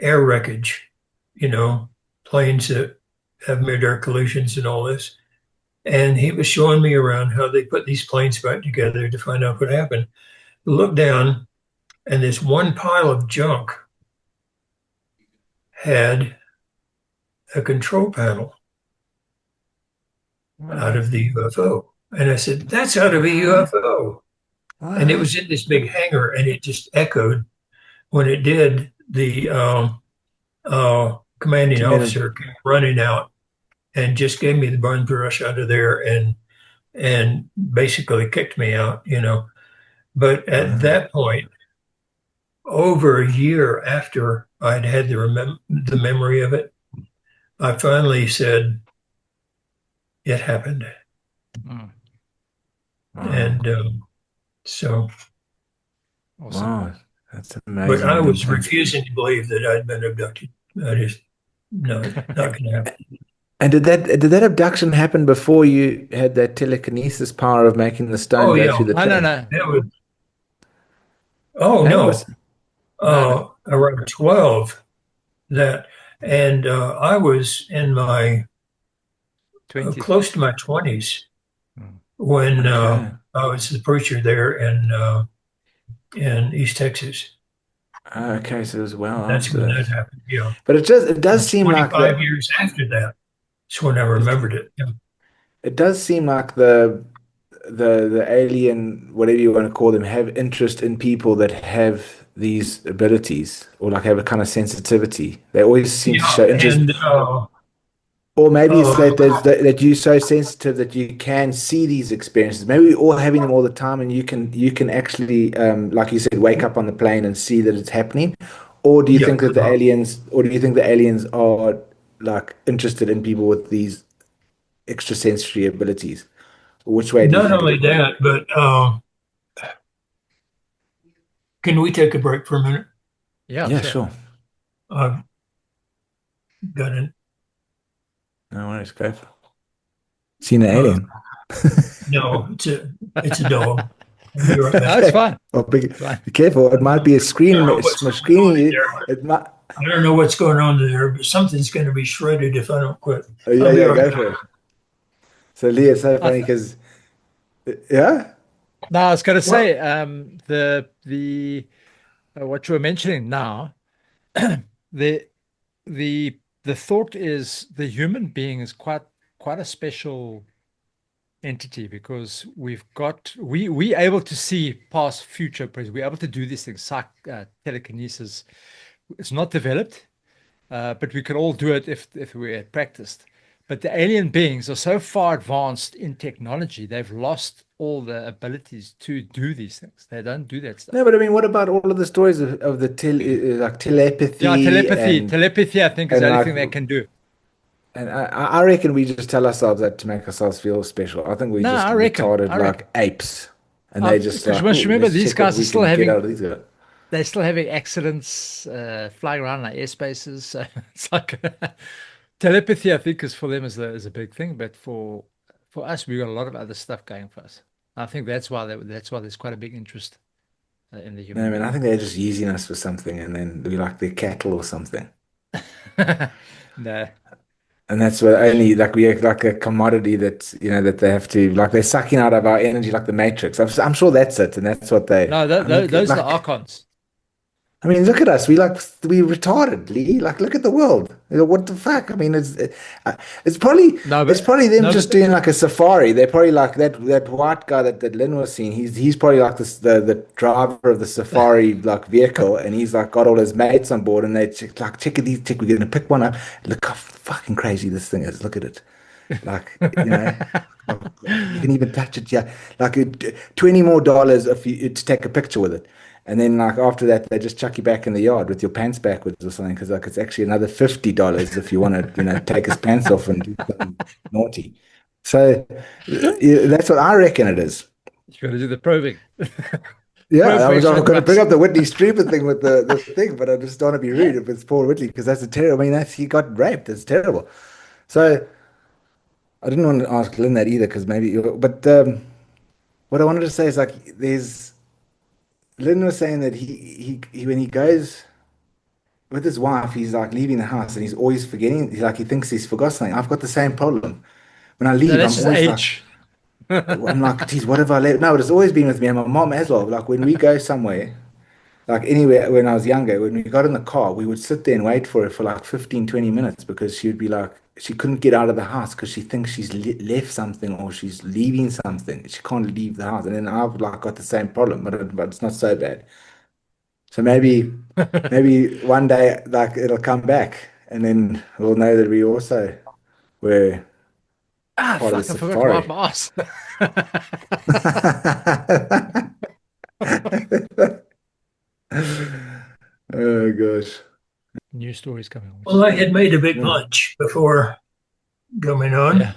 air wreckage, you know, planes that have mid-air collisions and all this. And he was showing me around how they put these planes back together to find out what happened. Look down, and this one pile of junk had a control panel out of the UFO. And I said, "That's out of a UFO." And it was in this big hangar, and it just echoed. When it did, the commanding officer came running out and just gave me the bum brush out of there and basically kicked me out, you know. But at that point, over a year after I'd had the memory of it, I finally said, "It happened." Mm. And so, Awesome. Wow, that's but amazing. I was refusing to believe that I'd been abducted. I just, no, not going to happen. And did that abduction happen before you had that telekinesis power of making the stone Oh, go yeah. through the No, plane? no. That was, oh, That no. was No. Around 12, that, and I was in my 20. close to my 20s Mm. when okay. I was the preacher there in East Texas. Okay, so it was well That's after when that. that happened. Yeah, But it does seem like 25 years after that. That's when I remembered it. Yeah. it does seem like the alien, whatever you want to call them, have interest in people that have these abilities or like have a kind of sensitivity. They always seem to Yeah, show interest. and Or maybe it's uh, that you're so sensitive that you can see these experiences. Maybe we're all having them all the time, and you can actually, like you said, wake up on the plane and see that it's happening. Or do you yeah, think that the aliens are like interested in people with these extrasensory abilities? Which way do you not think it only is? that, but can we take a break for a minute? Yeah, Yeah, sure. sure. I've got an No worries, go for it. Seen an uh, alien. no, it's a dog. I'll be right No, back. it's fine. Oh, Be fine. be careful. It might be a I don't know what's going screening on in you. there. It might. I don't know what's going on there, but something's going to be shredded if I don't quit. Oh, yeah, I'll be yeah, right go back. for it. So, Lee, it's so I funny th because, yeah, No, I was going to Well, say, the what you were mentioning now, the the thought is the human being is quite a special entity because we able to see past, future, present. We're able to do these things. Telekinesis. It's not developed, but we can all do it if we're practiced. But the alien beings are so far advanced in technology, they've lost all the abilities to do these things. They don't do that no, stuff. but I mean, what about all of the stories of the like Yeah, telepathy telepathy. Telepathy, I think, is the and only like thing they can do. and I reckon we just tell ourselves that to make ourselves feel special. I think we No, just I reckon. retarded I reckon. like apes, and they just Because like, once oh, you remember, let's these check what guys are we still can get out having of these guys. they're still having accidents, flying around in our airspaces. So it's like telepathy, I think, is for them is a big thing. But for us, we got a lot of other stuff going for us. I think that's why there's quite a big interest in the No, human man, I being. think they're just using us for something, and then we like their cattle or something. No, And that's what only like we act like a commodity that that they have to like they're sucking out of our energy like the Matrix. I'm sure that's it, and that's what they. no, I mean, those are the like archons. I mean, look at us. We retarded, Lee. Like, look at the world. What the fuck? I mean, it's probably No, it's probably them no, just doing like a safari. They're probably like that white guy that Lynn was seeing. He's probably like the driver of the safari like vehicle, and he's like got all his mates on board, and they check these check. We're gonna pick one up. Look how fucking crazy this thing is. Look at it. Like you can even touch it. Yeah, like $20 more if you to take a picture with it. And then like after that, they just chuck you back in the yard with your pants backwards or something, because like it's actually another $50 if you want to, take his pants off and do something naughty. So yeah, that's what I reckon it is. You got to do the probing. Yeah, Probe, make I sure was it going to bring runs. up the Whitney Stupid thing with the thing, but I just don't want to be rude if it's Paul Whitley because that's a terrible. I mean, he got raped. It's terrible. So I didn't want to ask Lynn that either because maybe, but what I wanted to say is like there's Lynn was saying that he when he goes with his wife, he's like leaving the house and he's always forgetting. He thinks he's forgot something. I've got the same problem. When I No, leave, that's I'm just always like, age. I'm like, geez, what have I left? No, it's always been with me and my mom as well. Like when we go somewhere, like anywhere when I was younger, when we got in the car, we would sit there and wait for her for like 15, 20 minutes because she would be like, she couldn't get out of the house because she thinks she's left something or she's leaving something. She can't leave the house. And then I've like got the same problem, but it's not so bad. So maybe one day like it'll come back and then we'll know that we also were Ah, part of the fuck, I forgot to wipe safari. my ass. Oh gosh. New stories coming on, which is Well, I good. had made a big Yeah. lunch before coming on.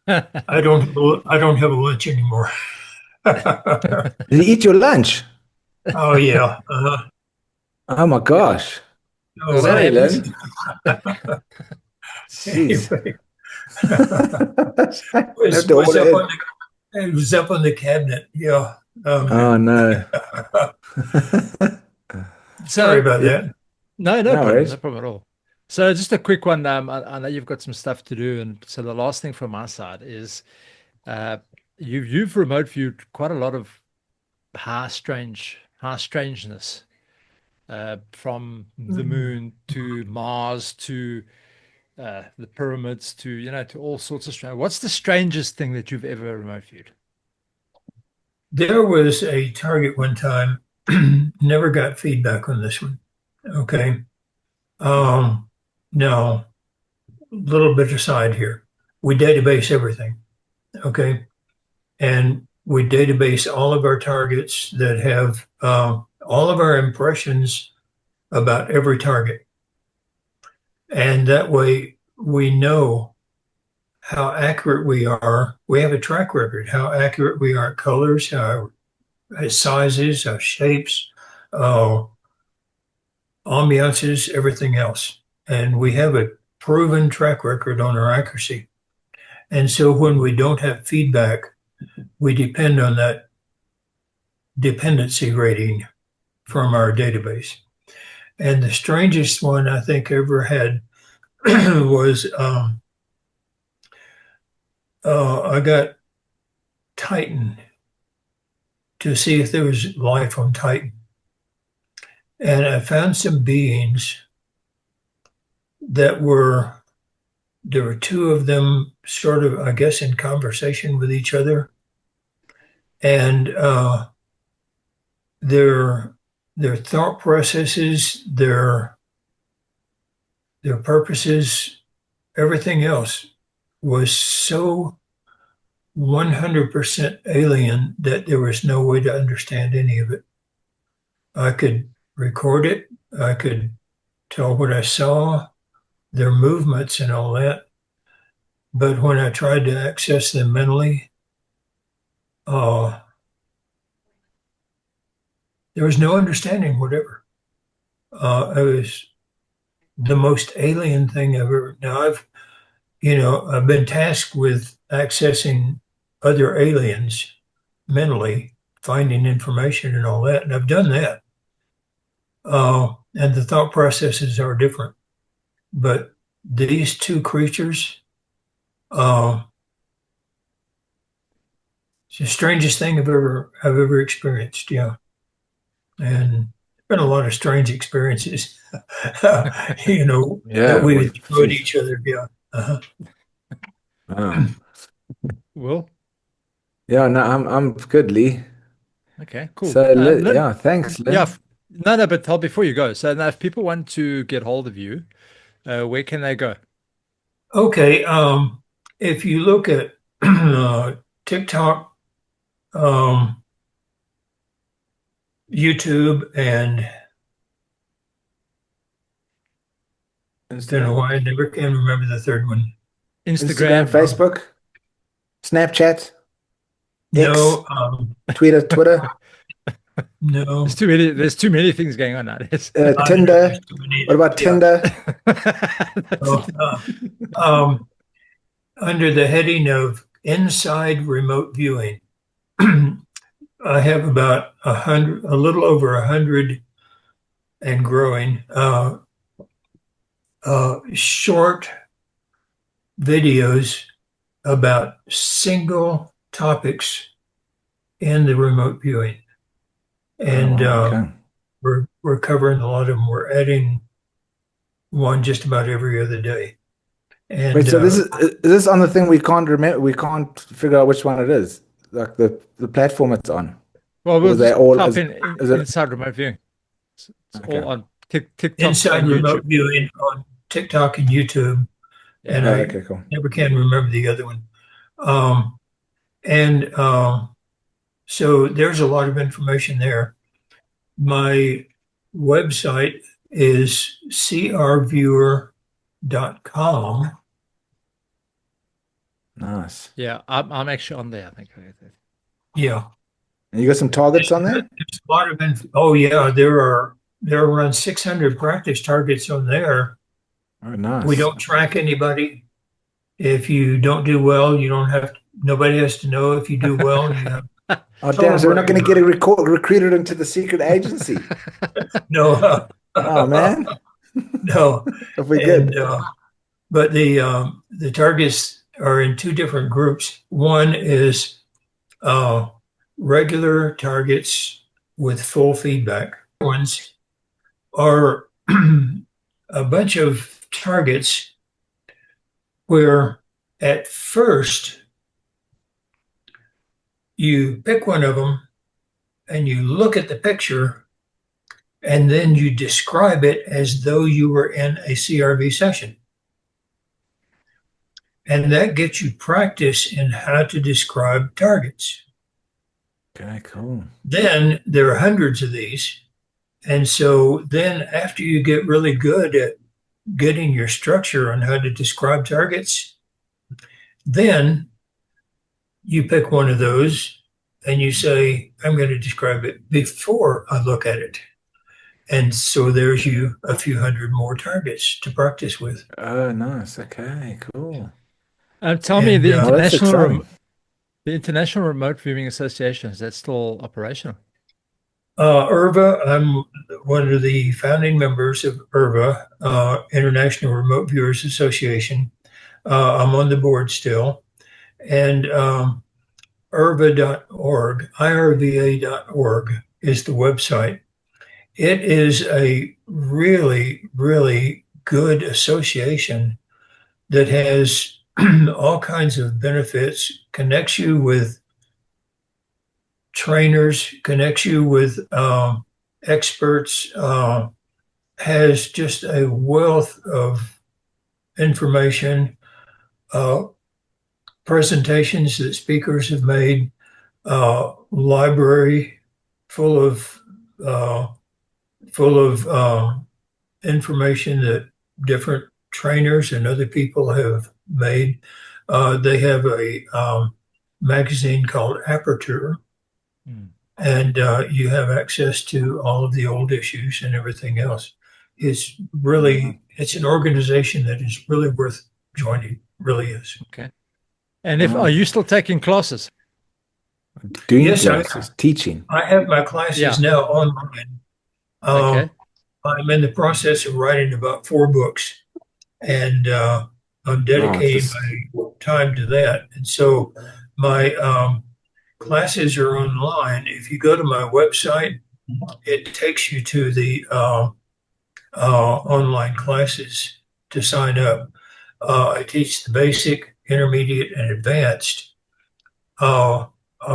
Yeah. I don't have a lunch anymore. Did you eat your lunch? Oh yeah. Oh my gosh. Oh Well, that Sorry, well. happens. Lynn. Jeez. Anyway, I have to was order up it. on it was up on the cabinet. Yeah. Oh no. Sorry So, about Yeah, that. no, no no problem. No worries. problem at all. So, just a quick one. I know you've got some stuff to do. And so, the last thing from my side is uh, you've remote viewed quite a lot of high strangeness from the moon to Mars to the pyramids to, to all sorts of strange. What's the strangest thing that you've ever remote viewed? There was a target one time. Never got feedback on this one. Okay. Um, now, a little bit aside here. We database everything. Okay. And we database all of our targets that have all of our impressions about every target. And that way we know how accurate we are. We have a track record, how accurate we are at colors, how sizes, how shapes, uh, ambiances, everything else. And we have a proven track record on our accuracy. And so when we don't have feedback, we depend on that dependency rating from our database. And the strangest one I think I ever had was I got Titan to see if there was life on Titan. And I found some beings that there were two of them sort of, I guess, in conversation with each other. And their thought processes, their purposes, everything else was so 100% alien that there was no way to understand any of it. I could record it, I could tell what I saw, their movements and all that. But when I tried to access them mentally, uh, there was no understanding whatever. It was the most alien thing I've ever. Now I've been tasked with accessing other aliens mentally, finding information and all that, and I've done that. And the thought processes are different. But these two creatures, uh, it's the strangest thing I've ever experienced. Yeah, and been a lot of strange experiences, that Yeah, we well, would throw at geez. each other. Yeah. Uh-huh. Oh. Well, Yeah, no, I'm good, Lee. okay, cool. So Lynn, yeah, thanks, yeah, Lynn. no, no, but tell before you go. So now, if people want to get hold of you, where can they go? Okay. If you look at TikTok, um, YouTube, and don't know Instagram, why I never can remember the third one. Instagram, Instagram. Facebook, Snapchat, X, No, Twitter, There's no. too many. There's too many things going on nowadays. I know there's Tinder. too many. What about Yeah. Tinder? Oh, um, under the heading of inside remote viewing, I have about 100, a little over 100 and growing short videos about single topics in the remote viewing, and Oh, wow, okay. we're covering a lot of them. We're adding one just about every other day, Wait, and so is this on the thing we can't remember? We can't figure out which one it is, like the platform it's on. Well, Or we'll they just all type in is it inside remote viewing. It's okay? all on TikTok inside and remote YouTube. viewing on TikTok and YouTube, Yeah. and Oh, I okay, cool. never can remember the other one. And so there's a lot of information there. My website is crviewer.com. Nice. Yeah, I'm actually on there. I think. Yeah. And you got some targets on there? There's a lot of oh yeah, there are around 600 practice targets on there. Oh, We nice. don't track anybody. If you don't do well, you don't have nobody has to know. If you do well, you have Oh, damn. So we're not celebrate. going to get recruited into the secret agency. No, Oh, man. no. If we And good. but the targets are in two different groups. One is uh, regular targets with full feedback. Ones are a bunch of targets where at first you pick one of them and you look at the picture and then you describe it as though you were in a CRV session. And that gets you practice in how to describe targets. Okay, cool. Then there are hundreds of these. And so then after you get really good at getting your structure on how to describe targets, then you pick one of those and you say, I'm going to describe it before I look at it. And so there's you a few hundred more targets to practice with. Oh, nice. Okay, cool. Tell me, And Oh, that's exciting. The International Remote Viewing Association, is that still operational? IRVA, I'm one of the founding members of IRVA, International Remote Viewers Association. I'm on the board still. And IRVA.org, IRVA.org is the website. It is a really, really good association that has all kinds of benefits, connects you with trainers, connects you with experts, has just a wealth of information, presentations that speakers have made, library full of uh, information that different trainers and other people have made. They have a magazine called Aperture, and you have access to all of the old issues and everything else. It's an organization that is really worth joining. Really is. Okay. And are you still taking classes? Doing Yes, classes, teaching. I have my classes now online. Okay. I'm in the process of writing about 4 books, and I'm dedicating my time to that. And so my classes are online. If you go to my website, it takes you to the online classes to sign up. I teach the basic, intermediate, and advanced. I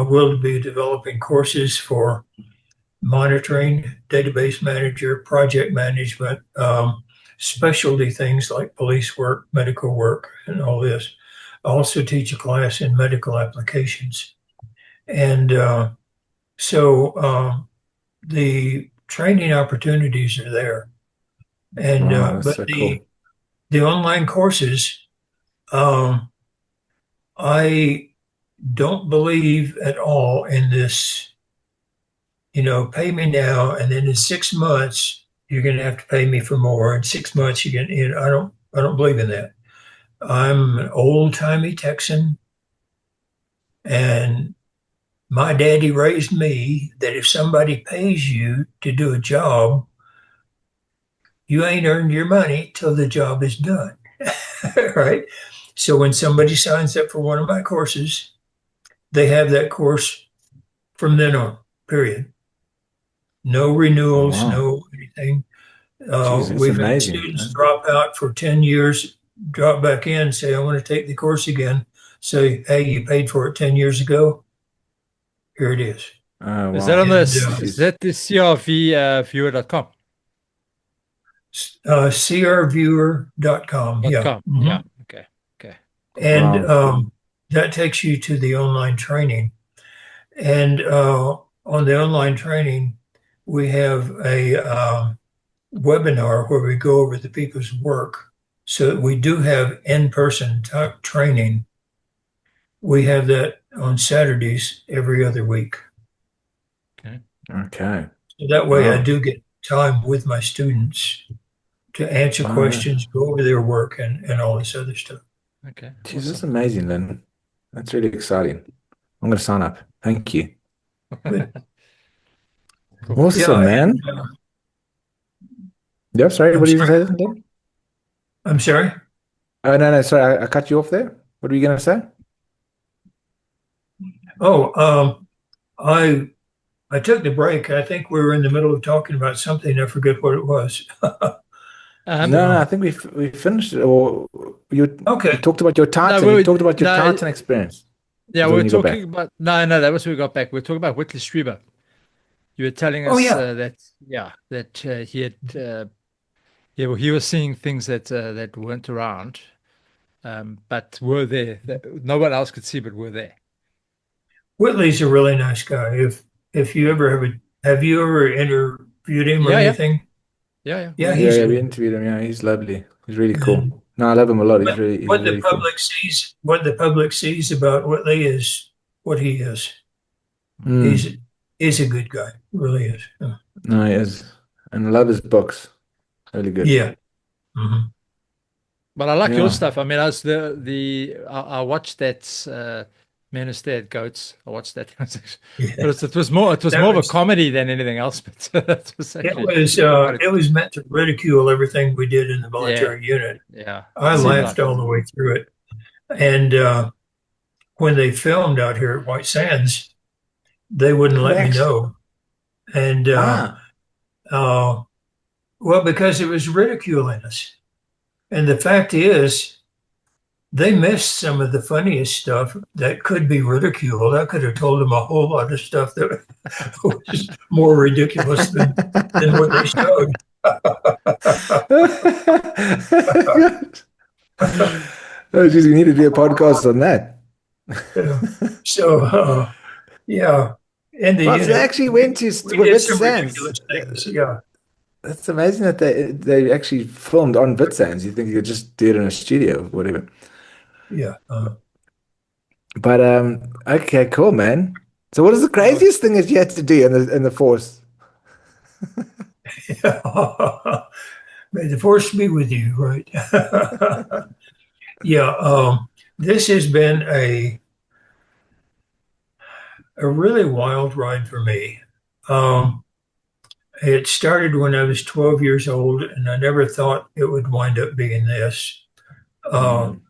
will be developing courses for monitoring, database manager, project management, specialty things like police work, medical work, and all this. I also teach a class in medical applications. And so the training opportunities are there, and Wow, that's but so cool. the online courses, um, I don't believe at all in this. Pay me now, and then in 6 months you're going to have to pay me for more. In 6 months you're going. I don't believe in that. I'm an old timey Texan, and my daddy raised me that if somebody pays you to do a job, you ain't earned your money till the job is done. Right? So when somebody signs up for one of my courses, they have that course from then on, period. No Oh, renewals, wow. no anything. Jeez, that's We've had amazing, students man. drop out for 10 years, drop back in, say, I want to take the course again. Say, hey, you paid for it 10 years ago. Here it is. Oh, Is that wow. on And this? Is Jeez. that the CRV viewer.com? crviewer.com. Dot Yeah. com. Mhm. Yeah. Okay. Okay. Cool. And Wow. that takes you to the online training. And on the online training, we have a webinar where we go over the people's work. So we do have in-person training. We have that on Saturdays every other week. Okay. Okay. So that way I Wow. do get time with my students to answer Wow. questions, go over their work and all this other stuff. Okay. Jeez, that's Awesome. amazing, Lynn. That's really exciting. I'm going to sign up. Thank you. But Cool. yeah, Awesome, man. and, Yeah, sorry. I'm What did you sorry. say, Lynn? I'm sorry. Oh, no, no. Sorry. I cut you off there. What were you going to say? Oh, I I took the break. I think we were in the middle of talking about something. I forget what it was. Um, No, no. I So think we finished it. Or you okay. talked about your no, Titan. You talked about your no, Titan experience. yeah, Was we that were when you got back? talking about, no, that was when we got back. We were talking about Whitley Strieber. You were telling Oh us yeah. that, yeah, that he had, yeah, well, he was seeing things that weren't around, but were there. That no one else could see, but were there. Whitley's a really nice guy. If you ever have you ever interviewed him or Yeah, yeah, anything? yeah, yeah. Yeah, Yeah, he's yeah. a We interviewed him. Yeah, he's lovely. He's really cool. and No, I love him a lot. what He's what the really cool. public sees about Whitley is what he is. Mm. He's a good guy, really is. No, he is. And I love his books. Really good. Yeah. Mhm. But I like your Yeah. stuff. I mean, I watched that Men Who Stare at Goats. I watched that, but Yeah. it was That more of a was comedy than anything else. But it was it actually was quite a, it was meant to ridicule everything we did in the yeah, military unit. yeah. I It seemed laughed like it. all the way through it. And when they filmed out here at White Sands, they wouldn't Oh, they let me actually. know. And Ah. uh, well, because it was ridiculing us. And the fact is, they missed some of the funniest stuff that could be ridiculed. I could have told them a whole lot of stuff that was more ridiculous than what they showed. Oh, geez, we need to do a podcast on that. Yeah. So, yeah, in the Well, so they unit, actually went to we did Wit some Sands. ridiculous things. Yeah, That's amazing that they actually filmed on Wit Sands. You think you could just do it in a studio or whatever. yeah. But okay, cool, man. So what is the Well, craziest thing that you had to do in the force? yeah. May the force be with you, right? Yeah, this has been a really wild ride for me. Um, it started when I was 12 years old, and I never thought it would wind up being this. Uh, Mm,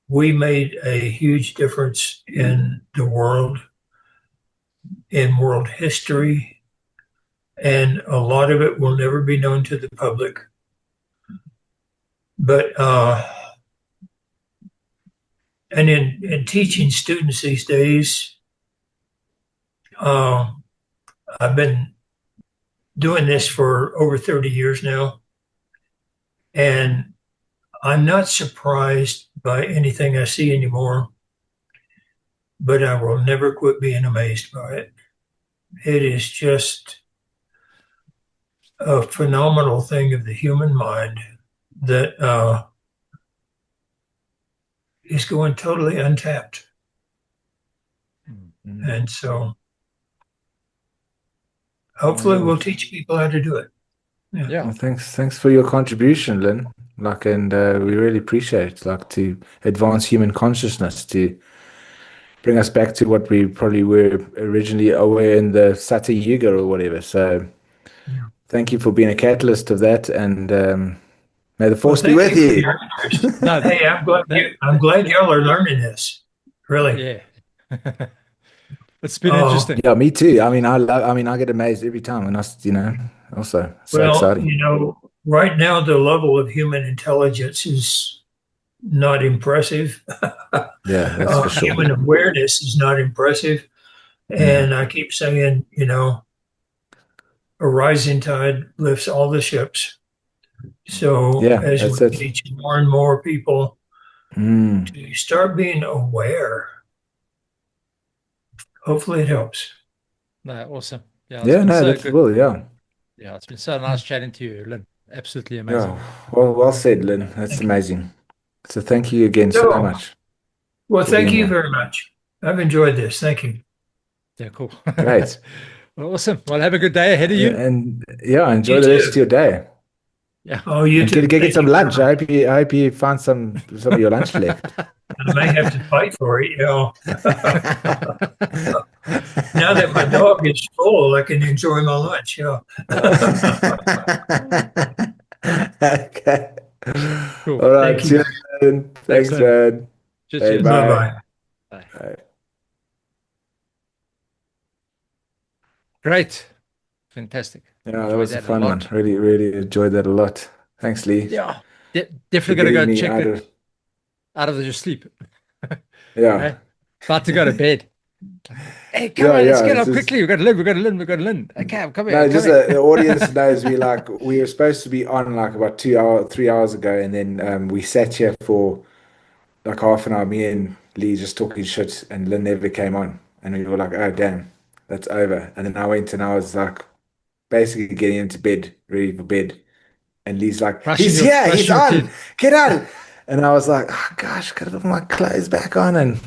we made a huge difference in the world, in world history, and a lot of it will never be known to the public. But and in teaching students these days, uh, I've been doing this for over 30 years now, and I'm not surprised by anything I see anymore, but I will never quit being amazed by it. It is just a phenomenal thing of the human mind that is going totally untapped. Mm. And so Oh, hopefully yeah. we'll teach people how to do it. Yeah. Yeah. Well, thanks for your contribution, Lynn. Like, and we really appreciate it. Like to advance human consciousness, to bring us back to what we probably were originally aware in the Sati Yuga or whatever. So, Yeah. thank you for being a catalyst of that, and may the Well, force be thank with you for you. your interest. No, Hey, I'm glad y'all are learning this. Really. yeah. It's been interesting. Yeah, me too. I mean, I get amazed every time, and also so Well, exciting. right now the level of human intelligence is not impressive. Yeah, that's for sure. Human awareness is not impressive. Mm. And I keep saying, a rising tide lifts all the ships. So Yeah, as we that's it. teach more and more people Mm. to start being aware, hopefully it helps. No, awesome. Yeah, it's Yeah, been no, so that good. will. Yeah, Yeah, it's been so nice chatting to you, Lynn. Absolutely amazing. yeah. Well said, Lynn. That's Thank you. amazing. So thank you again so So, much well, for thank being you here. very much. I've enjoyed this. Thank you. Yeah, cool. Great. Well, awesome. Well, have a good day ahead of you. And yeah, enjoy You the rest of too. your day. Yeah. Oh, you And too. get Thank some you very lunch. much. I hope you find some of your lunch left. I may have to fight for it. Now that my dog is full, I can enjoy my lunch. Yeah. Okay. Cool. All right. Thank you. Cheers, man. Thanks, Thanks, Lynn. man. Cheers, Hey, cheers. Bye bye. bye. Bye. Bye. Great. Fantastic. Yeah, that Enjoyed was a that a fun one. lot. Really enjoyed that a lot. Thanks, Lee, Yeah. for Definitely gonna getting go me check out that of. out of your sleep. Yeah. Hey, about to go to bed. Hey, come Yeah, on, let's yeah. get It's up just quickly. We got to Lynn. Okay, come here, no, come just here. the audience knows we were supposed to be on like about 2 hour, 3 hours ago, and then we sat here for like half an hour, me and Lee just talking shit, and Lynn never came on, and we were like, oh damn, that's over. And then I went and I was like basically getting into bed, ready for bed, and Lee's like, Brushing he's your here, he's brushing your on, teeth. get on. And I was like, oh gosh, gotta put my clothes back on, and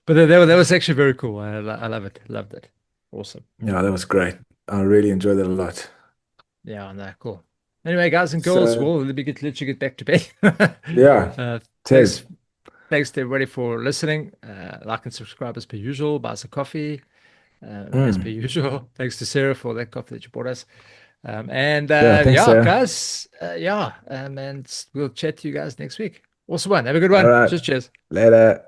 But that was actually very cool. I love it. Loved it. Awesome. yeah, that was great. I really enjoyed that a lot. Yeah, no, cool. Anyway, guys and girls, So well, let you get back to bed. yeah, uh, Tes. thanks, thanks to everybody for listening. Like and subscribe as per usual. Buy us a coffee, as per Mm. usual. Thanks to Sarah for that coffee that you brought us. Yeah, thanks, Yeah, Sarah. guys, and we'll chat to you guys next week. Awesome one. Have a good All one. right, Cheers, cheers. later.